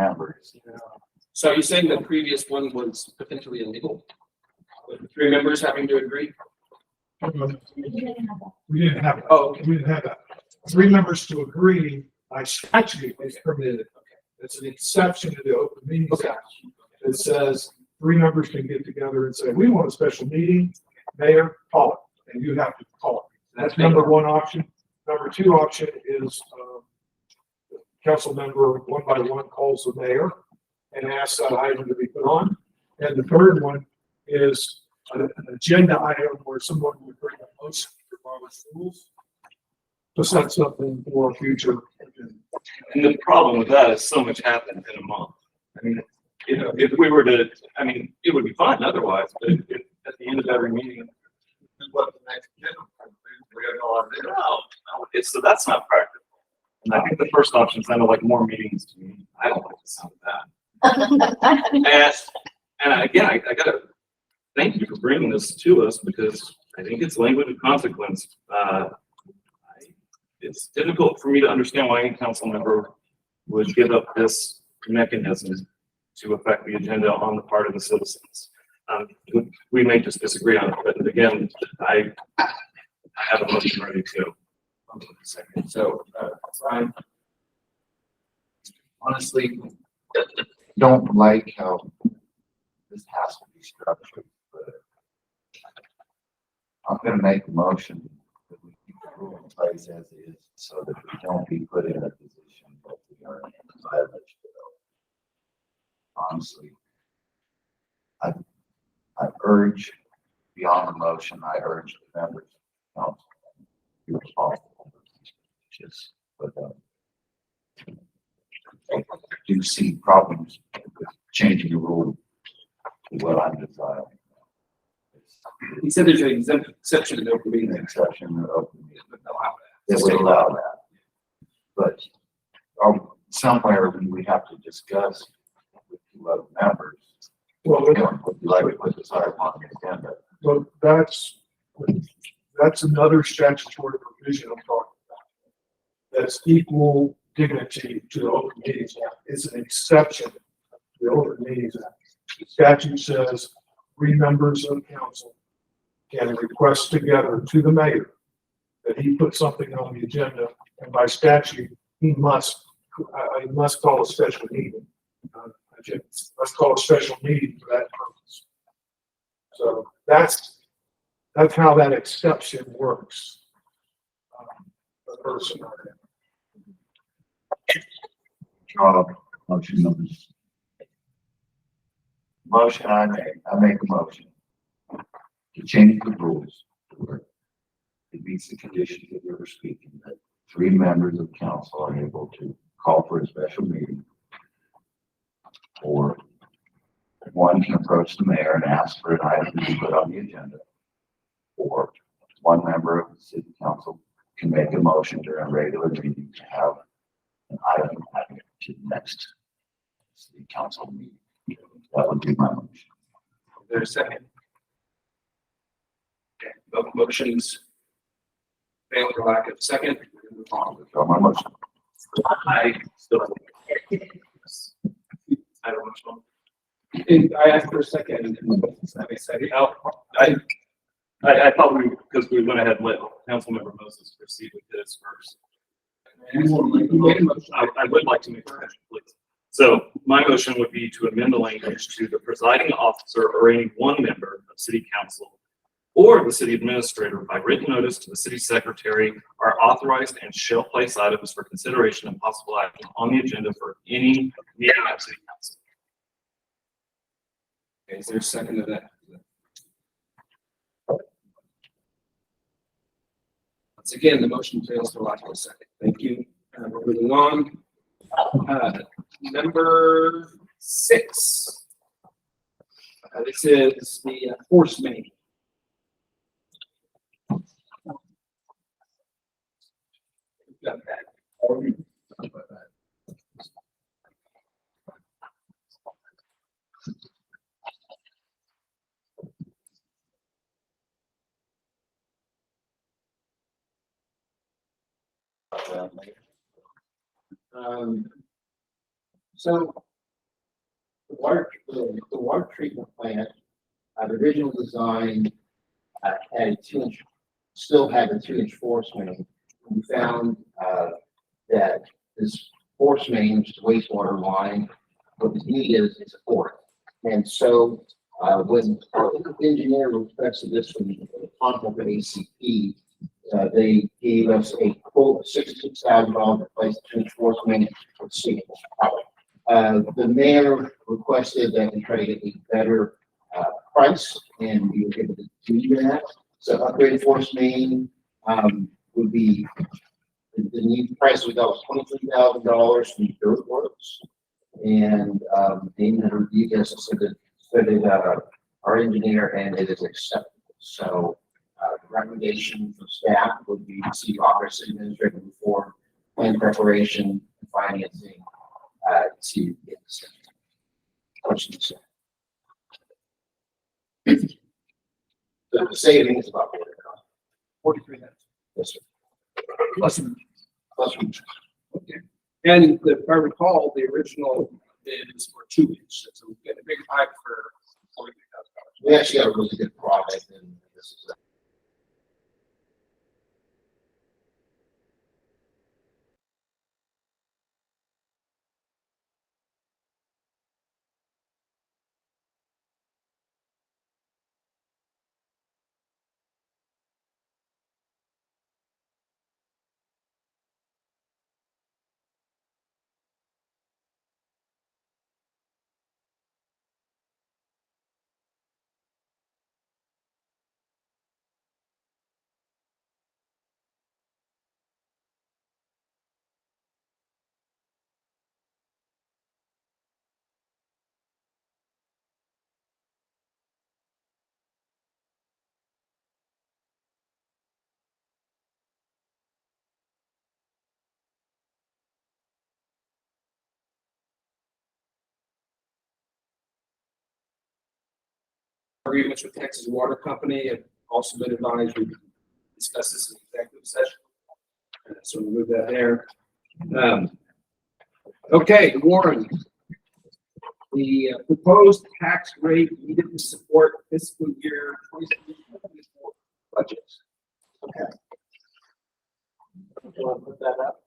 So you're saying the previous one was potentially illegal? With the three members having to agree? We didn't have that. Oh, okay. We didn't have that. Three members to agree by statute is permitted. It's an exception to the open meetings act. It says three members can get together and say, we want a special meeting, mayor, call it, and you have to call it. That's number one option. Number two option is, council member one by one calls the mayor and asks that item to be put on. And the third one is an agenda item where someone would bring a motion to Robert's rules to set something for a future agenda. And the problem with that is so much happens in a month. I mean, you know, if we were to, I mean, it would be fine otherwise, but if at the end of every meeting, What the next agenda, we have no idea. no, it's, so that's not practical. And I think the first option sounded like more meetings to me. I don't like the sound of that. And again, I gotta thank you for bringing this to us because I think it's language of consequence. It's difficult for me to understand why any council member would give up this mechanism to affect the agenda on the part of the citizens. We may just disagree on it, but again, I have a motion ready to. So, Brian, honestly, don't like how this has to be structured, but I'm gonna make a motion that we keep the rule in place as is, so that we don't be put in a position that we are in violation of. Honestly, I urge, beyond the motion, I urge the members of council to be responsible for these issues, but I do see problems with changing the rule to what I'm desiring. He said there's an exception to the open meeting. Exception to the open meeting. That would allow that. But somewhere we have to discuss with two other members. Well, Would you like to put this item on the agenda? but that's That's another statutory provision I'm talking about. That's equal dignity to the Open Meetings Act. It's an exception to the Open Meetings Act. The statute says 3 members of council can request together to the mayor that he put something on the agenda, and by statute, he must call a special meeting. Let's call a special meeting for that purpose. So that's how that exception works. The person. Motion numbers. Motion I make a motion to change the rules to where it meets the conditions that we were speaking, that 3 members of council are able to call for a special meeting, or 1 can approach the mayor and ask for an item to be put on the agenda, or 1 member of the city council can make a motion during a regular meeting to have an item added to the next city council meeting. That would be my motion. There's a second. Okay, both motions failed for lack of second. We're gonna move on. Withdraw my motion. I still. I don't know. I asked for a second. Oh, I thought because we went ahead and let Councilmember Moses proceed with this first. I would like to make a motion, please. So my motion would be to amend the language to the presiding officer or any 1 member of city council or the city administrator by written notice to the city secretary are authorized and shall place items for consideration and possible action on the agenda for any meeting of city council. Okay, is there a second to that? Once again, the motion fails for lack of a second. Thank you. We're moving on. Number 6. This is the force main. Got that. So the water treatment plant, the original design, had a 2-inch, still had a 2-inch force main. We found, that this force main, which is a wastewater line, what is needed is a 4th. And so, when the engineer requested this from the Continental ACP, they gave us a quote of $66,000 to replace the 2-inch force main for the city. The mayor requested that we try to get a better price, and we were able to do that. So upgraded force main would be, the new price we got was $23,000 from Dirt Works. And Damon had reviewed this and said that our engineer, and it is acceptable. So the recommendation from staff would be to see office administrator before plan preparation and financing to get this. Questions? The savings is about 43 minutes. Yes, sir. Plus, Okay. and if I recall, the original bid is for 2 inches, so we get a big pipe for $43,000. We actually got a really good product, and this is Agreements with Texas Water Company have also been advised. We discuss this in executive session. So we'll move that there. Okay, Warren. The proposed tax rate needed to support fiscal year 2024 budgets. Okay. Do you want to put that up?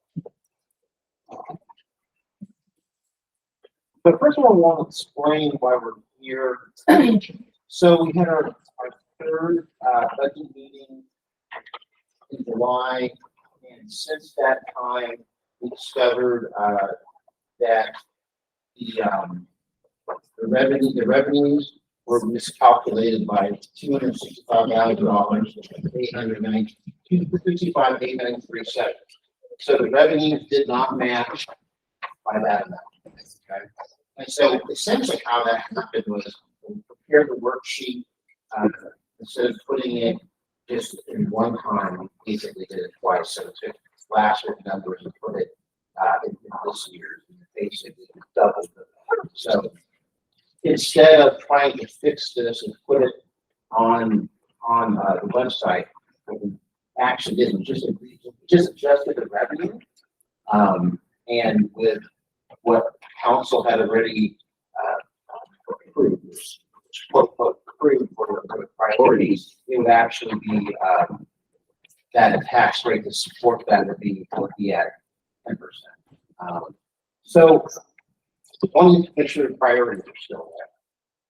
But first of all, I want to explain why we're here. So we had our third budget meeting in July, and since that time, we discovered that the revenues were miscalculated by $265,000, $893.7. So the revenues did not match by that amount. Okay. And so essentially how that happened was we prepared the worksheet, instead of putting it just in one time, we basically did it twice. So we took last year's numbers and put it in this year's, and basically doubled it. So instead of trying to fix this and put it on the website, what we actually did was just adjusted the revenue, and with what council had already approved, approved for the priorities, it would actually be that tax rate to support that would be at 10%. So one picture of priorities are still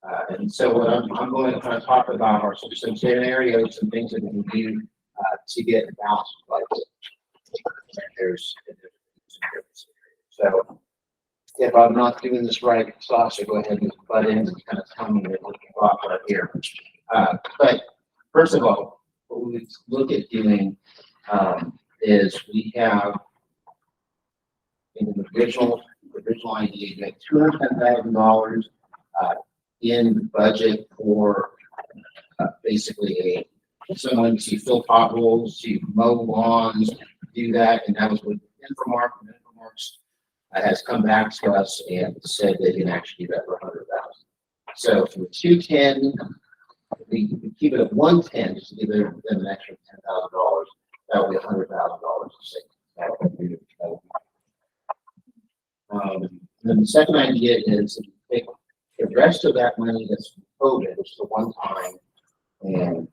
there. And so what I'm going to kind of talk about are some scenarios and things that we can do to get a balanced budget. There's some different scenarios. So if I'm not doing this right, Sasha, go ahead and butt in and kind of tell me what you thought right here. But first of all, what we look at doing is we have in the original idea, you had $210,000 in the budget for basically someone to fill potholes, to mow lawns, do that, and that was with Infomark. And Infomark's has come back to us and said they can actually do that for $100,000. So from 210, we keep it at 110 just to give them an extra $10,000. That would be $100,000 to save. That would be then the second idea is to take the rest of that money that's from COVID, which is the one time, and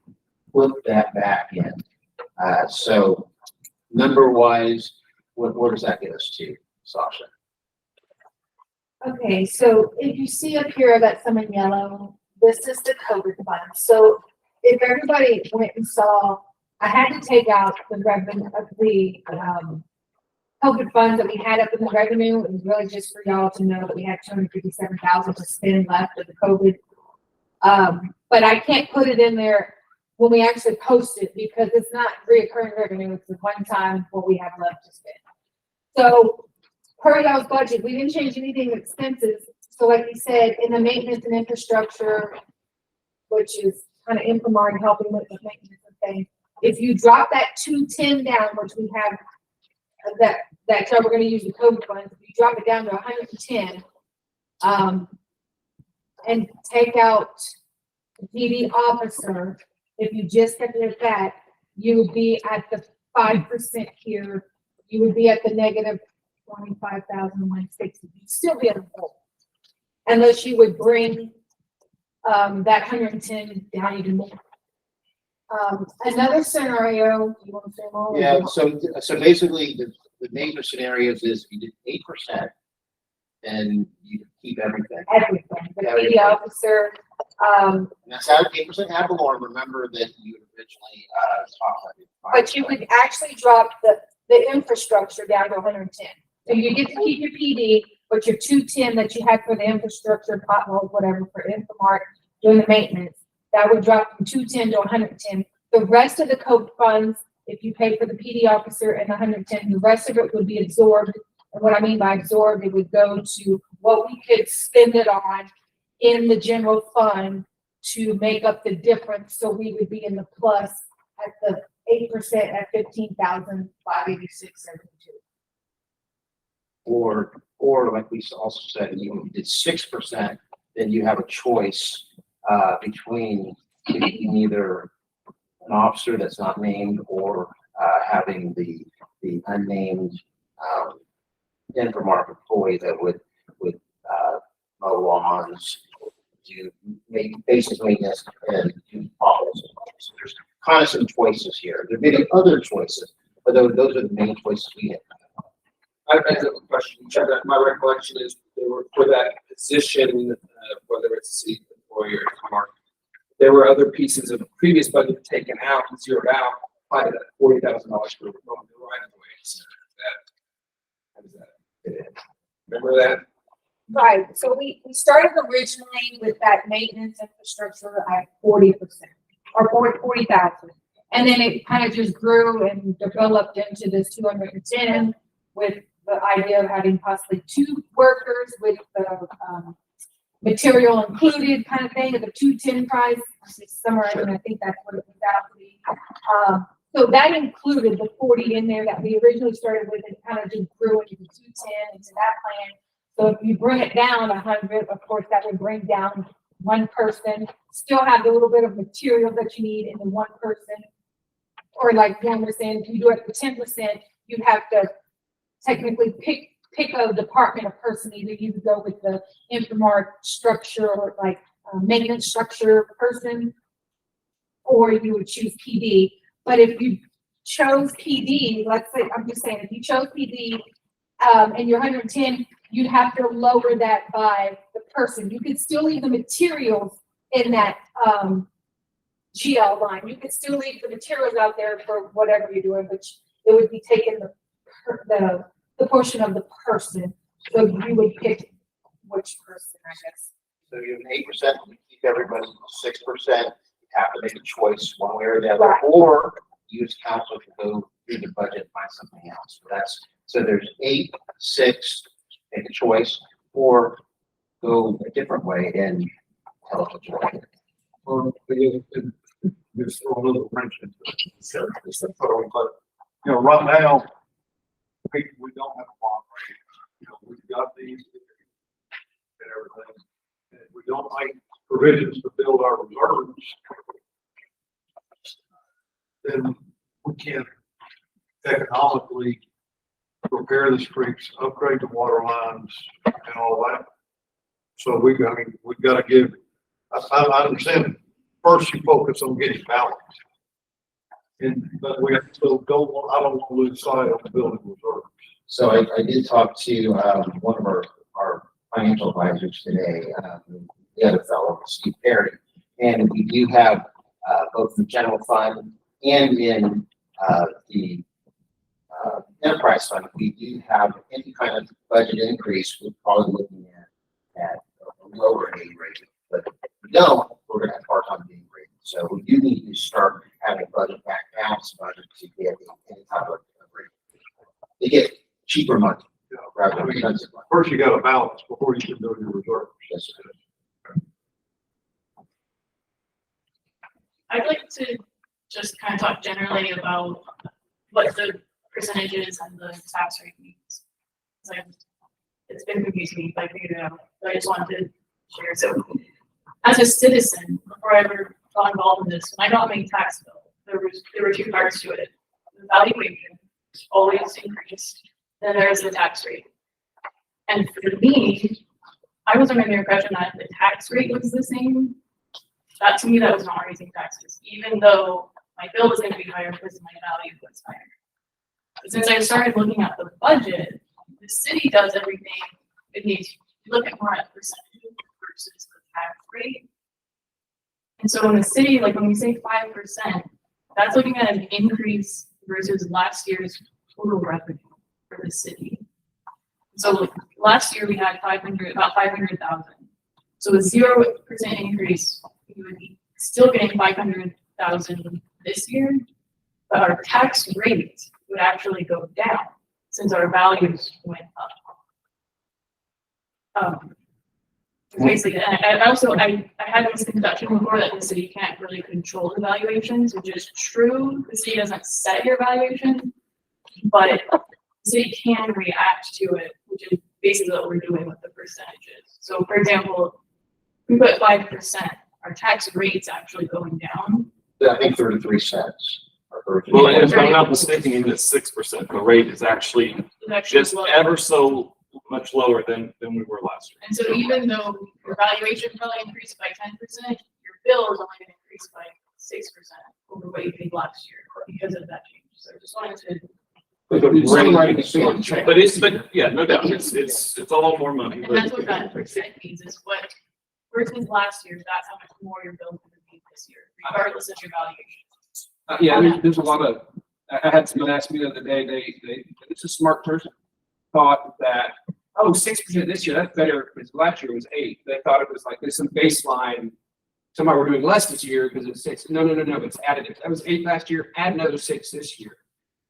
put that back in. So number wise, where does that get us to, Sasha? Okay, so if you see up here that some in yellow, this is the COVID fund. So if everybody went and saw, I had to take out the revenue of the COVID funds that we had up in the revenue. It was really just for y'all to know that we had $257,000 to spend left of the COVID. But I can't put it in there when we actually post it because it's not reoccurring revenue. It's the one time what we have left to spend. So per y'all's budget, we didn't change anything with expenses. So like you said, in the maintenance and infrastructure, which is kind of Infomart helping with the maintenance and things, if you drop that 210 down, which we have that's how we're going to use the COVID funds. If you drop it down to 110, and take out the PD officer, if you just kept it at that, you would be at the 5% here. You would be at the negative 25,160. You'd still be at the hole, unless you would bring that 110 down even more. Another scenario, you want to say more? Yeah, so basically the major scenarios is you did 8% and you keep everything. Everything. The PD officer. And that's out of 8% ad valorem. Remember that you originally talked about. But you would actually drop the infrastructure down to 110. So you get to keep your PD, but your 210 that you had for the infrastructure, potholes, whatever, for Infomart, doing the maintenance, that would drop from 210 to 110. The rest of the COVID funds, if you pay for the PD officer and 110, the rest of it would be absorbed. And what I mean by absorbed, it would go to what we could spend it on in the general fund to make up the difference. So we would be in the plus at the 8% at 15,586.72. Or like we also said, you did 6%, then you have a choice between you can either an officer that's not named or, having the unnamed, Infomark employee that would, mow lawns, do basic maintenance and do potholes. So there's kind of some choices here. There may be other choices, but those are the main choices we have. I have a question. My recollection is they were for that position, whether it's a city employee or Mark, there were other pieces of previous budget taken out and zeroed out, by that $40,000 for the right of ways. How does that? Remember that? Right, so we started originally with that maintenance infrastructure at 40% or 40,000. And then it kind of just grew and developed into this 210 with the idea of having possibly 2 workers with the material included kind of thing of the 210 price. Summarizing, I think that's what it was out to be. So that included the 40 in there that we originally started with and kind of just grew into the 210 into that plan. So if you bring it down 100, of course, that would bring down one person, still have the little bit of material that you need in the one person. Or like Jan was saying, if you do it for 10%, you'd have to technically pick a department of person. Either you would go with the Infomark structure or like maintenance structure person, or you would choose PD. But if you chose PD, let's say, I'm just saying, if you chose PD and you're 110, you'd have to lower that by the person. You could still leave the materials in that GL line. You could still leave the materials out there for whatever you're doing, but it would be taking the portion of the person. So you would pick which person, I guess. So you have 8%, you keep everybody 6%, you have to make a choice one way or the other, Right. or use council to go through the budget and find something else. So there's 8, 6, make a choice, or go a different way and tell us what you want. Well, just throw a little wrench into it. So, but, right now, we don't have a bond rate. We've got these and everything. And we don't make provisions to build our reserves. Then we can't economically repair the streets, upgrade the water lines and all that. So we've got to give, I understand, first you focus on getting balance. But we have to go, I don't want to lose sight of the building reserve. So I did talk to one of our financial advisors today, the other fellow, Steve Perry, and we do have both the general fund and in the enterprise fund, we do have any kind of budget increase. We're probably looking at a lower aid rate, but if we don't, we're going to have a hard time being rated. So we do need to start having budget back balanced budget to get any type of rate. To get cheaper money rather than expensive money. First, you got to balance before you can build your reserves. Yes, I'd like to just kind of talk generally about what the percentages and the tax rate means. It's been confusing me, but I figured it out. So I just wanted to share. So as a citizen, before I ever got involved in this, when I got my tax bill, there were 2 parts to it. The valuation always increased. Then there's the tax rate. And for me, I was under the impression that the tax rate was the same. That to me, that was not raising taxes, even though my bill was going to be higher because my value was higher. But since I started looking at the budget, the city does everything it needs to look at more at percentage versus the tax rate. And so in the city, like when we say 5%, that's looking at an increase versus last year's total revenue for the city. So last year we had about 500,000. So a 0% increase, we would be still getting 500,000 this year, but our tax rate would actually go down since our values went up. Basically, and I had this misconception before that the city can't really control the valuations, which is true. The city doesn't set your valuation, but the city can react to it, which is basically what we're doing with the percentages. So for example, we put 5%, our tax rate's actually going down I think 33 cents. Or 33 Well, if I'm not mistaken, even at 6%, the rate is actually It's actually just low. ever so much lower than we were last year. And so even though your valuation probably increased by 10%, your bill is only gonna increase by 6% over what you paid last year because of that change. So I just wanted to. But the rate is being changed. But yeah, no doubt, it's a lot more money, And that's but what that percent means is what, versus last year, that's how much more your bill's gonna be this year, regardless of your valuation. Yeah, there's a lot of, I had someone ask me the other day, it's a smart person, thought that, oh, 6% this year, that's better, because last year was 8. They thought it was like, there's some baseline, somehow we're doing less this year because it's 6. No, it's additive. That was 8 last year, add another 6 this year.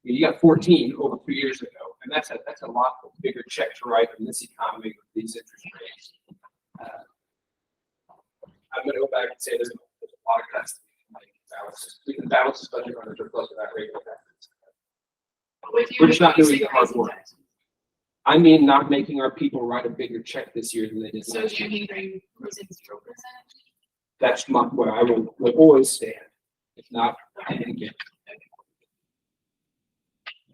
You got 14 over 2 years ago, and that's a lot bigger check to write in this economy with these interest rates. I'm gonna go back and say there's a lot of cuts to be made. We can balance this budget on a surplus of that rate. We're just not doing the hard work. I mean, not making our people write a bigger check this year than they did So last you year. mean, are you losing 0%? That's what I will always stand. If not, I didn't get.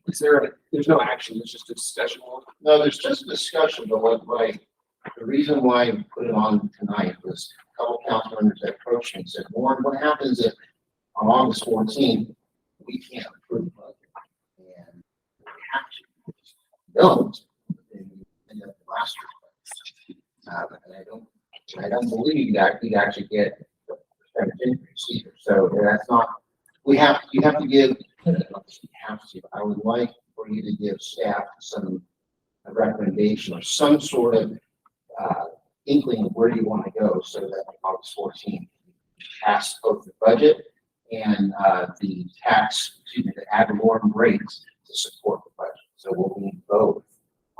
There's no action, it's just a discussion. No, there's just discussion, but the reason why I put it on tonight was a couple council members that approached me and said, Warren, what happens if on August 14th, we can't approve the budget? And we have to. Don't. And the last year's budget. And I don't believe that we'd actually get the percentage increase either. So that's not, you have to give, I would like for you to give staff some recommendation or some sort of inkling of where you want to go so that August 14th pass both the budget and the ad valorem rates to support the budget. So we'll need both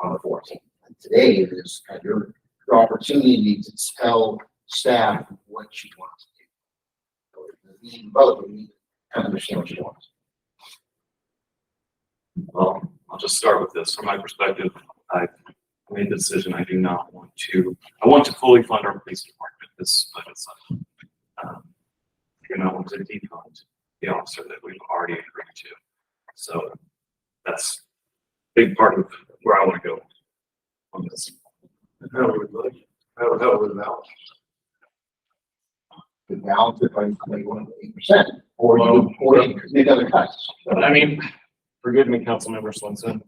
on the 14th. And today is your opportunity to tell staff what you want to do. So we need both. We need to understand what you want. well, I'll just start with this. From my perspective, I made the decision. I want to fully fund our police department this budget cycle. I want to defund the officer that we've already agreed to. So that's a big part of where I want to go on this. How would it balance? To balance it by 21.8%, or you make other cuts. I mean, forgive me, Councilmember Swenson,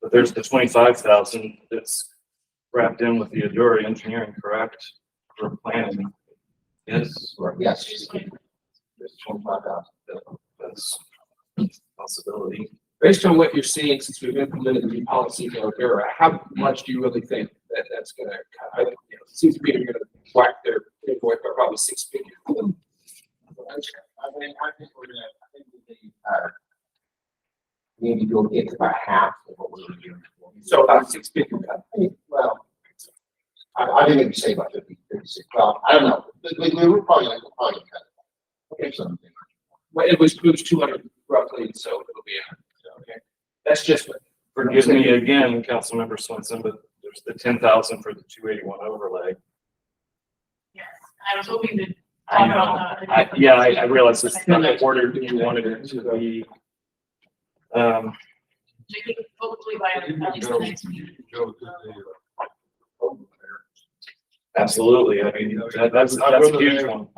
but there's the 25,000 that's wrapped in with the Adura engineering, correct? For planning. Yes. Yes. There's 25,000. That's a possibility. Based on what you're seeing since we've implemented the new policy for O'Hara, how much do you really think that's gonna cut? It seems to me they're gonna whack their invoice by probably 6 figures. I think we're gonna, maybe go get to about half of what we're doing. So about 6 figure cut. Well, I didn't even say about 50, 56. Well, I don't know. We're probably cut it. Okay, something. Well, it was 200 roughly, so it'll be, okay. That's just what. Forgive me again, Councilmember Swenson, but there's the 10,000 for the 281 overlay. Yes, I was hoping to I talk know. about that. I realize it's not the order that you wanted it to be. Hopefully by at least the next meeting. Absolutely. I mean, that's a huge one.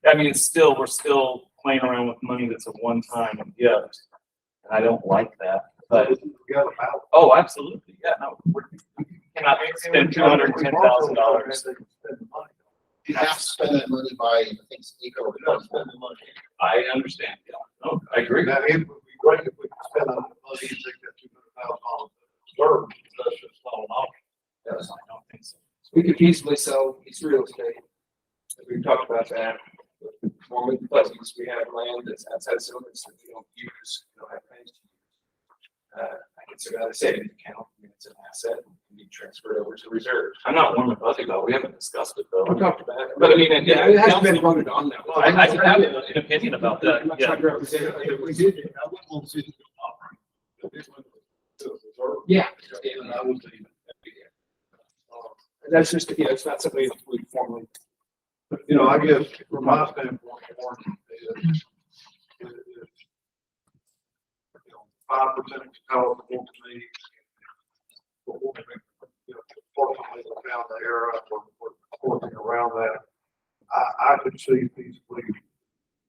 I mean, we're still playing around with money that's a one-time gift. And I don't like that, but. Oh, absolutely. Yeah, no, we cannot spend $210,000. You have to spend that money by, I think, eco. I understand. Yeah. No, I agree. Now, it would be great if we could spend that money and take that $200,000 serve, that's just not an option. Yes, I don't think so. We could feasibly sell these real estate. We've talked about that. Former Pleasants, we have land that's outside limits that we don't use, we don't have plans to use. I consider that a savings account. I mean, it's an asset and can be transferred over to reserves. I'm not warm and fuzzy though. We haven't discussed it though. We talked about it, but I mean, yeah, it hasn't been voted on that. Well, I have an opinion about that. I'm not Yeah. trying to represent it. If we did, I wouldn't want to see it operate. This one was reserve. Yeah. And I would leave it. That's just, it's not something that we formally You know, I guess from my standpoint, Warren, is, 5% is palatable to me. But we'll make, fortunately, we found the era, we're working around that. I could see feasibly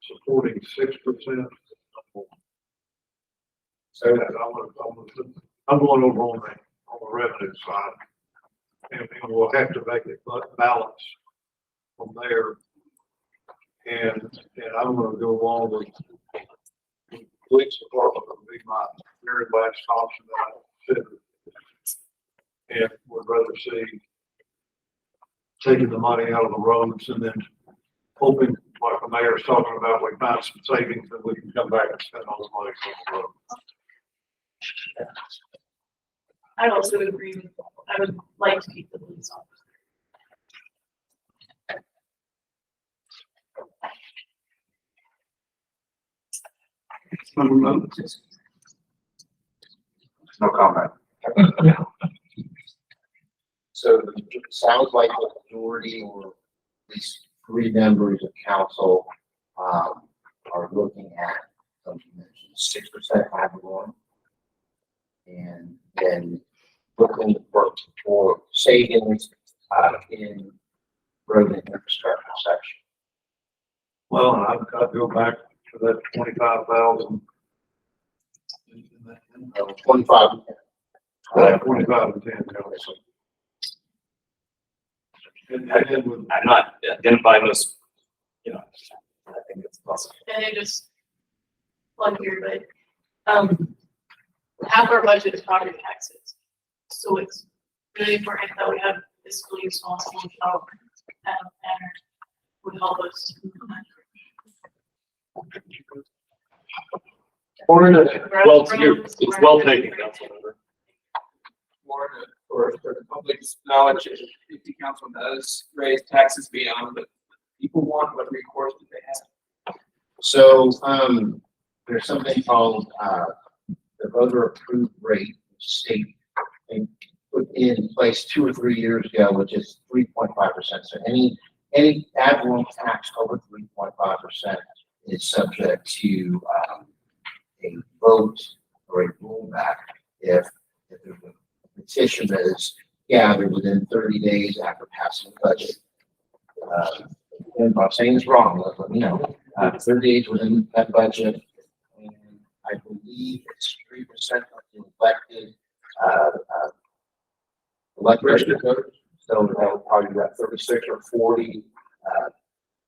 supporting 6%. So I'm going over on the revenue side. And we'll have to make it balance from there. And I'm gonna go along with police department would be my very last option that I consider. And would rather see taking the money out of the roads and then hoping, like the mayor's talking about, we find some savings and we can come back and spend all the money on the road. I also agree with, I would like to keep the police officer. No comment. So it sounds like the majority or at least 3 members of council, are looking at, you mentioned 6% ad valorem. And then looking for savings, in road and infrastructure section. Well, I'd go back to that 25,000. 25. 25 and 10. I'm not identifying those, I think it's possible. And I just plug here, but, half our budget is property taxes. So it's really important that we have fiscally responsible development and would help us. Well, it's well taken, Councilmember. More for the public's knowledge, if the council does raise taxes beyond what people want, what recourse do they have? So, there's something called, the voter approved rate, which state put in place 2 or 3 years ago, which is 3.5%. So any ad valorem tax over 3.5% is subject to a vote or a rollback if there's a petition that is gathered within 30 days after passing the budget. And if I'm saying this wrong, let me know. 30 days within that budget, and I believe it's 3% of the elected voters. So that would probably be about 36 or 40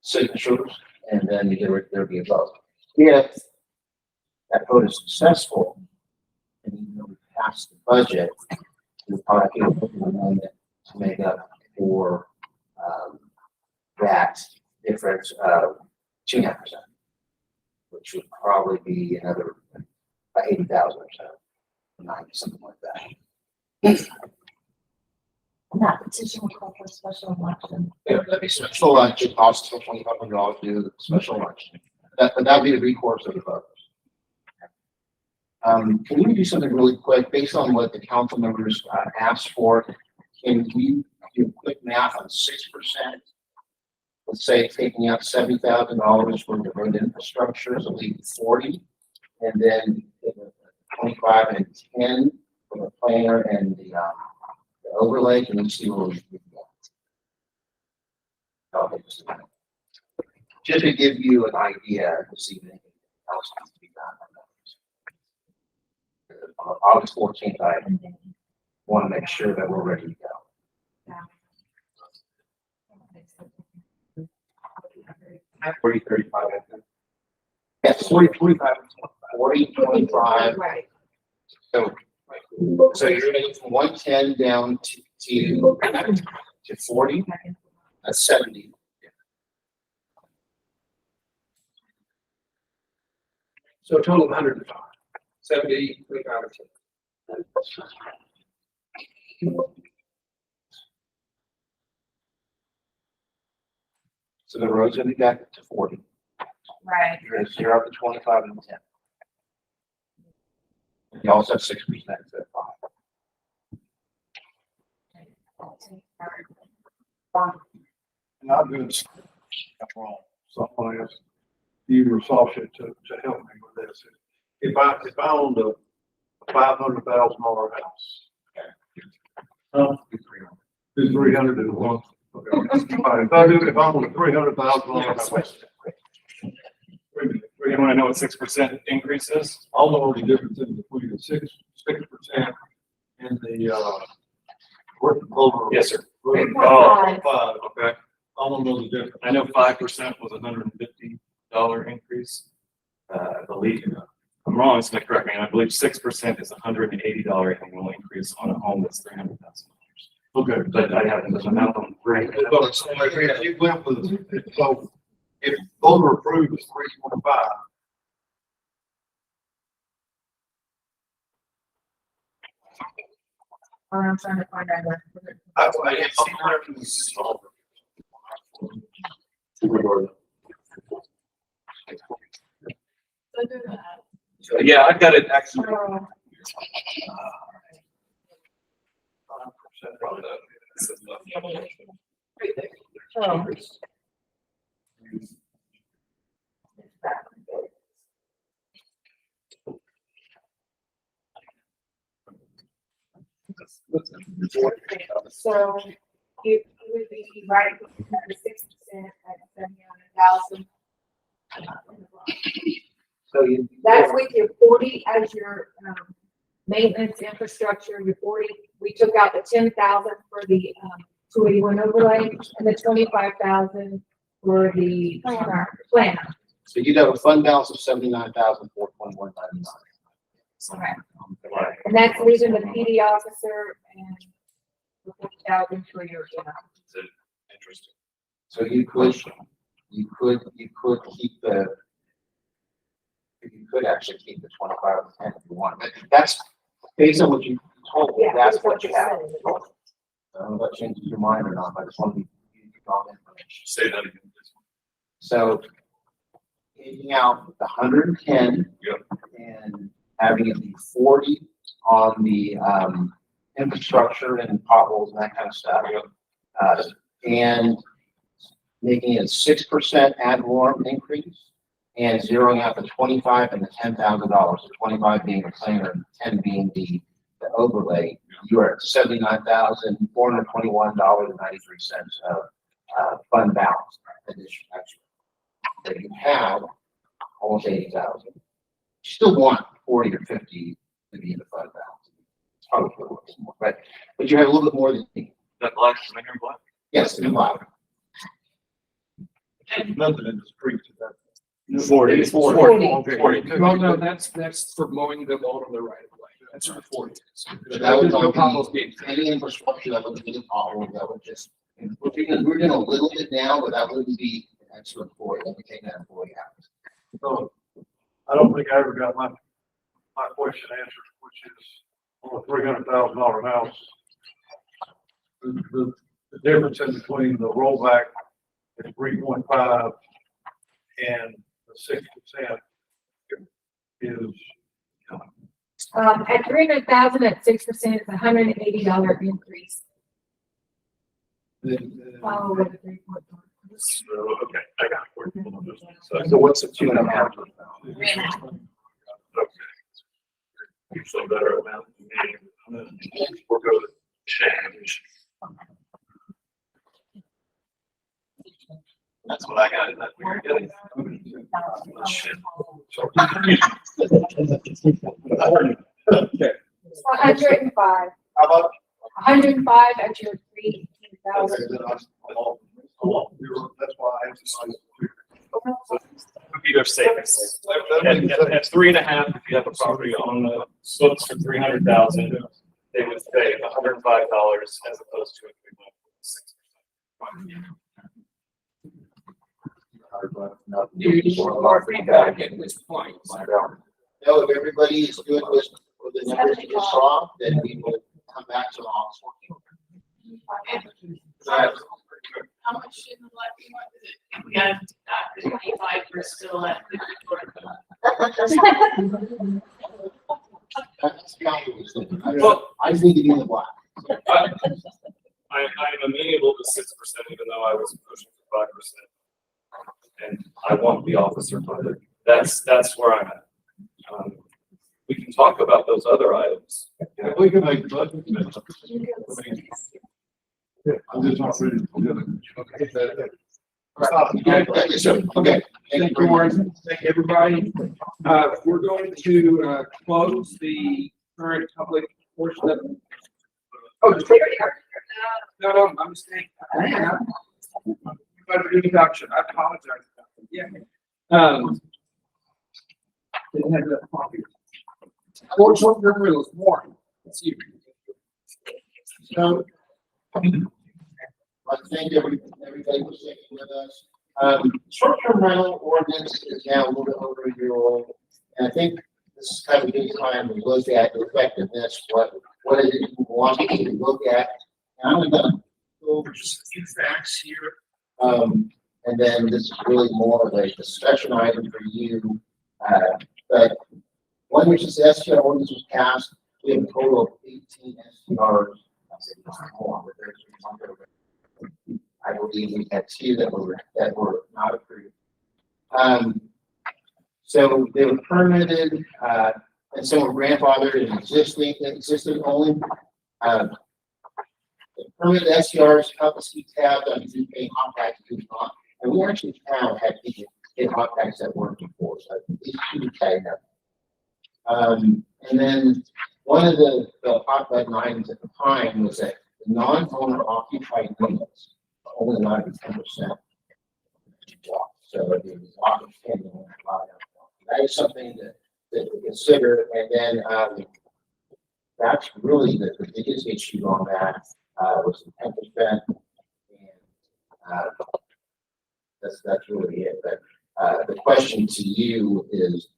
signatures, and then there'd be a vote. If that vote is successful, and even though we pass the budget, we'll probably get a amendment to make up for that difference of 2.5%, which would probably be another 80,000 or so, 90, something like that. That petition will call for a special election. Yeah, that'd be special election, costs $2,500 to do the special election. That'd be the recourse of the voters. Can we do something really quick based on what the council members asked for? Can we do a quick math on 6%? Let's say taking out $70,000 from the road infrastructure, so leave 40, and then 25 and 10 from the planner and the overlay, and then see where we can go. Just to give you an idea to see if anything else needs to be done. On August 14th, I want to make sure that we're ready to go. 40, 35, I think. Yes, 40, 25, 40, 25. Right. So you're going from 110 down to 40, that's 70. So a total of 105, 70, 25, or 10. So the road's going to be back to 40. Right. You're going to 0 up to 25 and 10. You also have 6% instead of 5. And I'll do I'm wrong. So I'm gonna ask you or Sasha to help me with this. If I owned a $500,000 house. Is 300 to one? Okay. All right, if I own a $300,000 house. You wanna know what 6% increase is? I'll know the difference in between the 6% and the, over. Yes, sir. Oh, 5. Okay. I don't know the difference. I know 5% was $150 increase. I believe, I'm wrong, so correct me, and I believe 6% is $180 annual increase on a home that's $300,000. Okay. But I haven't done the math on great. So if you went with, so if voter approved is 325. I'm trying to find out. That's why it's So, yeah, I've got it actually. So it would be right, 6% at 700,000. So you. That's with your 40 as your, maintenance infrastructure, your 40, we took out the 10,000 for the, 281 overlay and the 25,000 for the planner. So you'd have a fund balance of 79,421.99. Correct. And that's leaving the PD officer and the 40,000 for your, Interesting. So you could keep the, you could actually keep the 25 and 10 if you want, but that's based on what you told me, that's what you have. I don't know if that changes your mind or not, but I just want to be, information. Say that again. So taking out the 110. Yep. And having it be 40 on the infrastructure and potholes and that kind of stuff. Yep. And making it 6% ad valorem increase and zeroing out the 25 and the $10,000, the 25 being the planner and 10 being the overlay. You are at $79,421.93 of fund balance addition. That you have almost 80,000. You still want 40 or 50 to be in the fund balance. It's probably a little bit more, but you have a little bit more than you. That black, is my hair black? Yes, in black. Nothing in the streets. 40. 40. Well, no, that's for mowing them all of the right of way. That's for 40. That would No problems not being. be any infrastructure that would be the problem, that would just, we're doing a little bit now, but that wouldn't be an extra employee, that would take that employee out. So I don't think I ever got my question answered, which is on a $300,000 house. The difference in between the rollback at 3.5 and the 6% is. at 300,000 at 6% is $180 increase. Oh, with the 3.1. So, okay, I got it. So what's the 2.5? Okay. You're so better at math than me. We're going to change. That's what I got in that weird getting. Shit. Okay. 105. How about? 105 at your 3,000. That's why I emphasize. Would be their safest. At 3.5, if you have a property on the books for 300,000, they would pay $105 as opposed to if we went with 6%. More feedback at this point. No, if everybody is good with the numbers you just saw, then we will come back to the office. How much in the left you want? If we got 25, we're still at 54. Well, I just need to be in the black. I'm amenable to 6%, even though I was pushing for 5%. and I want the officer funded. That's where I'm at. We can talk about those other items. Yeah, we can make budget amendments. I'm just not ready to do it. Okay, thank you, Warren. Thank you, everybody. We're going to, close the current public portion of. Oh, just wait. No, I'm mistaken. Better introduction, I apologize. Yeah. Didn't have that copy. Short-term rentals, Warren. That's you. So, I thank everybody for sticking with us. Short-term rental ordinance is now a little bit over a year old. And I think this is kind of a good time to look at the effectiveness, what is it you want to look at. And I'm gonna go over just a few facts here. And then this is really more of a discussion item for you. But one, which is the STR ordinance was passed, we have a total of 18 STRs. I believe we had 2 that were not approved. So they were permitted, and some were grandfathered and existing only. The permitted STRs help us keep tabs on who's paying hot tax and who's not. And we actually found had people get hot tax that weren't before, so these 2 tagged up. And then one of the hot button items at the time was that the non-owner occupied units only allowed to be 10%. So it was depending on that is something to consider. And then that's really the biggest issue on that was the 10%. And that's really it. But the question to you is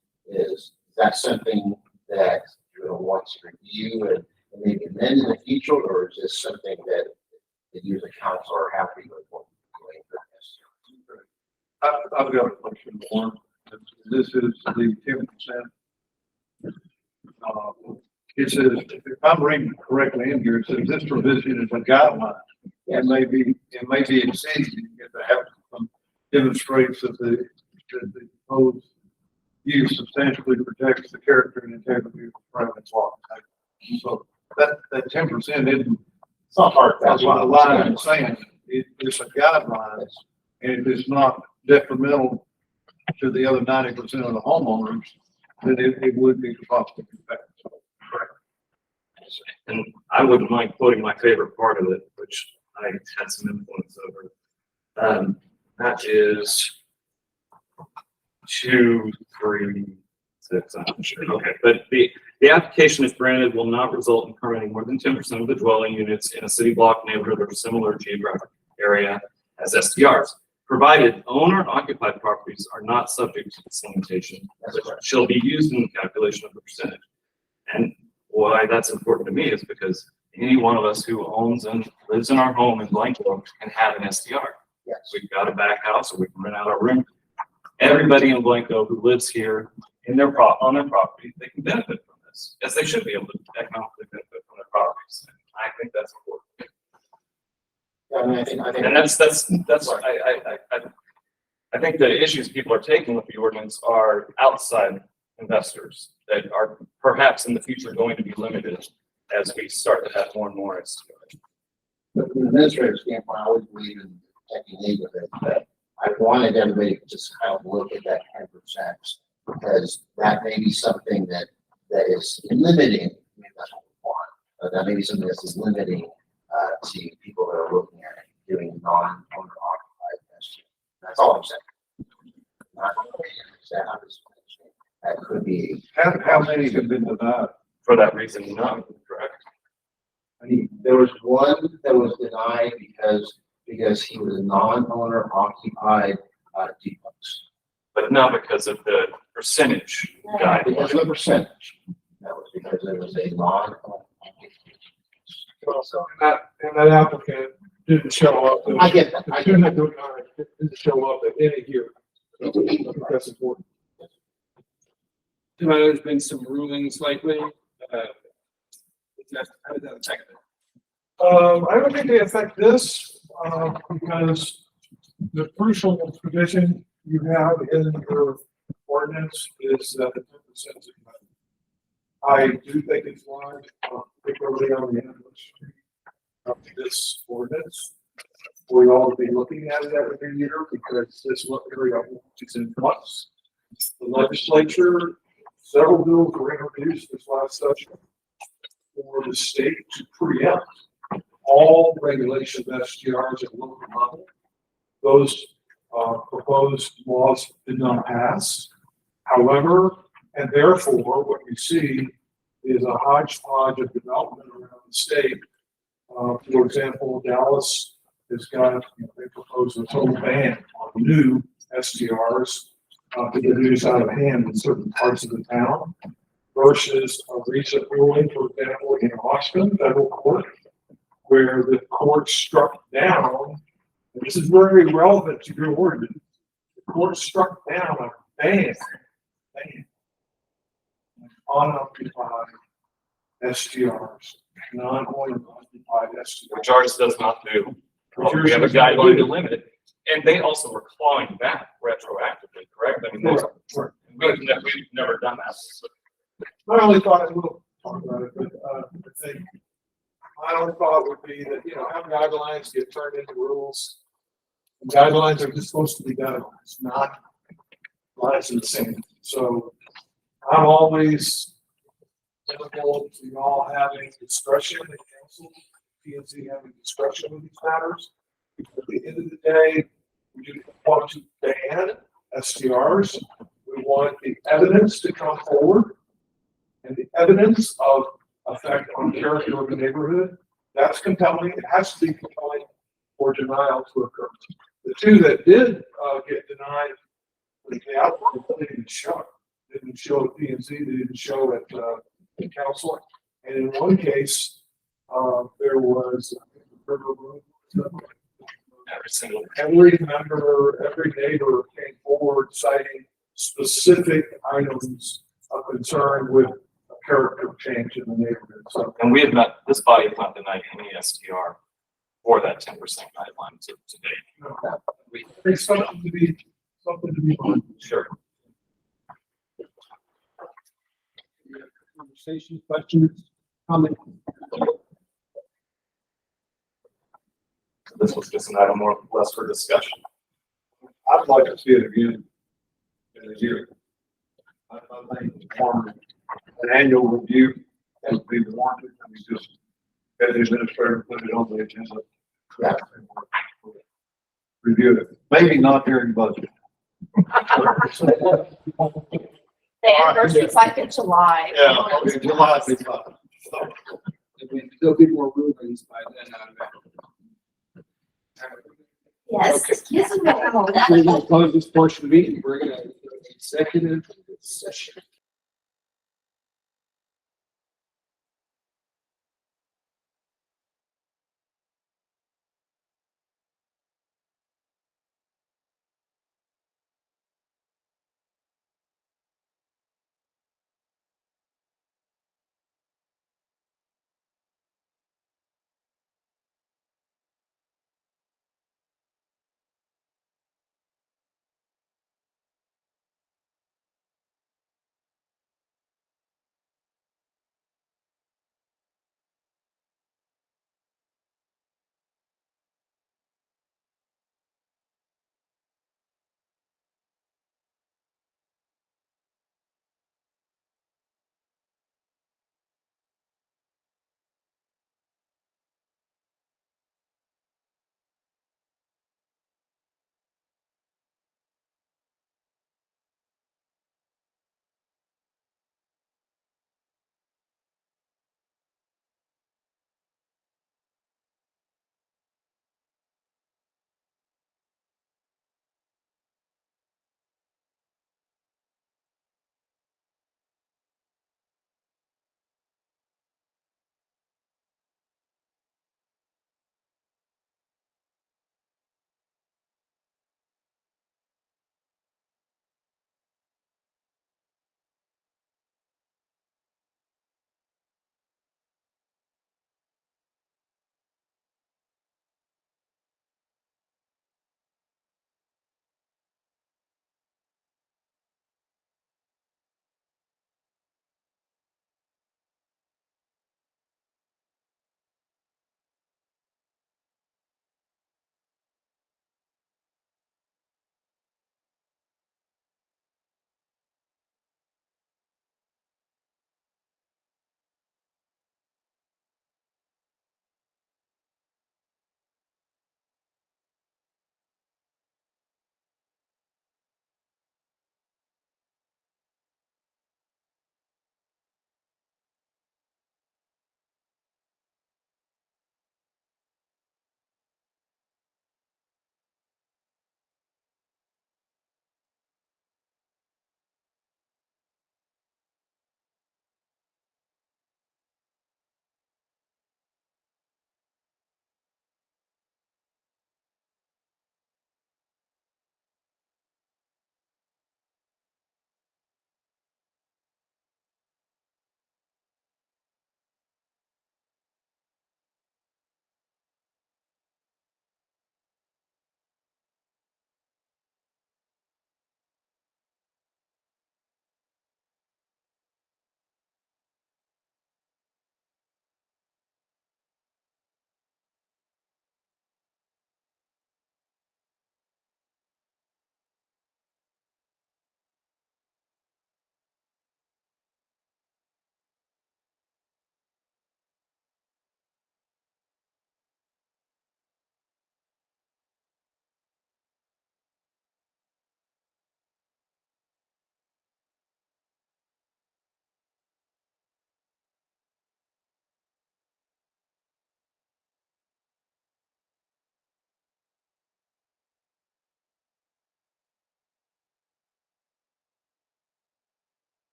that something that you're going to want to review and maybe amend in the future, or is this something that you as a council are happy with what you're doing for this? I've got a question, Warren. This is the 10%. It says, if I'm reading correctly in here, it says this provision is a guideline. It may be exceeded if they have some demonstrates that the proposed use substantially protects the character and integrity of the private law. So that 10% isn't. It's not hard. That's what a line I'm saying. It's a guideline, and if it's not detrimental to the other 90% of the homeowners, then it would be possible. And I wouldn't mind quoting my favorite part of it, which I had some influence over. That is 2, 3, 6, I'm not sure. Okay, but the application, if granted, will not result in permitting more than 10% of the dwelling units in a city block, neighborhood, or similar geographic area as STRs, provided owner-occupied properties are not subject to this limitation, which shall be used in the calculation of the percentage. And why that's important to me is because any one of us who owns and lives in our home in Blanco can have an STR. Yes. We've got a back house, or we can rent out our room. Everybody in Blanco who lives here on their property, they can benefit from this, as they should be able to economically benefit from their properties. And I think that's important. Yeah, I think And that's what I think the issues people are taking with the ordinance are outside investors that are perhaps in the future going to be limited as we start to have more and more. But from an administrative standpoint, I always believe in protecting neighborhoods, but I wanted everybody to just kind of look at that 10%, because that may be something that is limiting. I mean, that's what we want, but that may be something that's limiting to people that are looking at it, doing non-owner occupied investing. That's all I'm saying. Not that could be. How many have been denied? For that reason, not correct. I mean, there was one that was denied because he was a non-owner occupied duplex. But not because of the percentage guide. Because of the percentage. That was because it was a non-owner. And that applicant didn't show up. I get that. I get that. Didn't show up at any hearing. That's important. I know there's been some rulings lately. How did that affect it? I don't think they affect this, because the crucial provision you have in your ordinance is that the 10%. I do think it's wise, particularly on the end of the street of this ordinance. We ought to be looking at it every year because this area is in flux. The legislature, several bills were introduced this last session for the state to preempt all regulation of SGRs at local level. Those proposed laws did not pass. However, and therefore, what you see is a hodgepodge of development around the state. For example, Dallas has got, they propose a total ban on new STRs to get news out of hand in certain parts of the town versus a recent ruling, for example, in Austin federal court, where the court struck down, and this is very relevant to your ordinance, the court struck down a ban unoccupied STRs, non-oil occupied STRs. Which ours does not do. We have a guideline to limit it, and they also were clawing back retroactively, correct? I mean, we've never done that. I only thought, we'll talk about it, but I only thought it would be that, have guidelines get turned into rules. And guidelines are just supposed to be guidelines, not lines in the sand. So I'm always typical to y'all having discretion in the council, P&Z having discretion with these matters. At the end of the day, we do want to ban STRs. We want the evidence to come forward and the evidence of effect on character of the neighborhood. That's compelling. It has to be compelling for denial to occur. The two that did get denied, the outcome didn't show. Didn't show at P&Z, they didn't show at the council. And in one case, there was every member, every neighbor came forward citing specific items of concern with a character change in the neighborhood. So, And we have not, this body has not denied any STR for that 10% guideline to date. it's something to be on. Sure. Conversation, questions, comments? This was just an item more or less for discussion. I'd like to see it again in a year. I think an annual review has been warranted. I mean, just as the administrator put it on the agenda. Review it. Maybe not during budget. The anniversary's like in July. Yeah, okay, July, big month. There'll be more rulings by then on that. Yes. Okay. Yes, and no. We're gonna close this portion of the meeting. We're gonna executive session.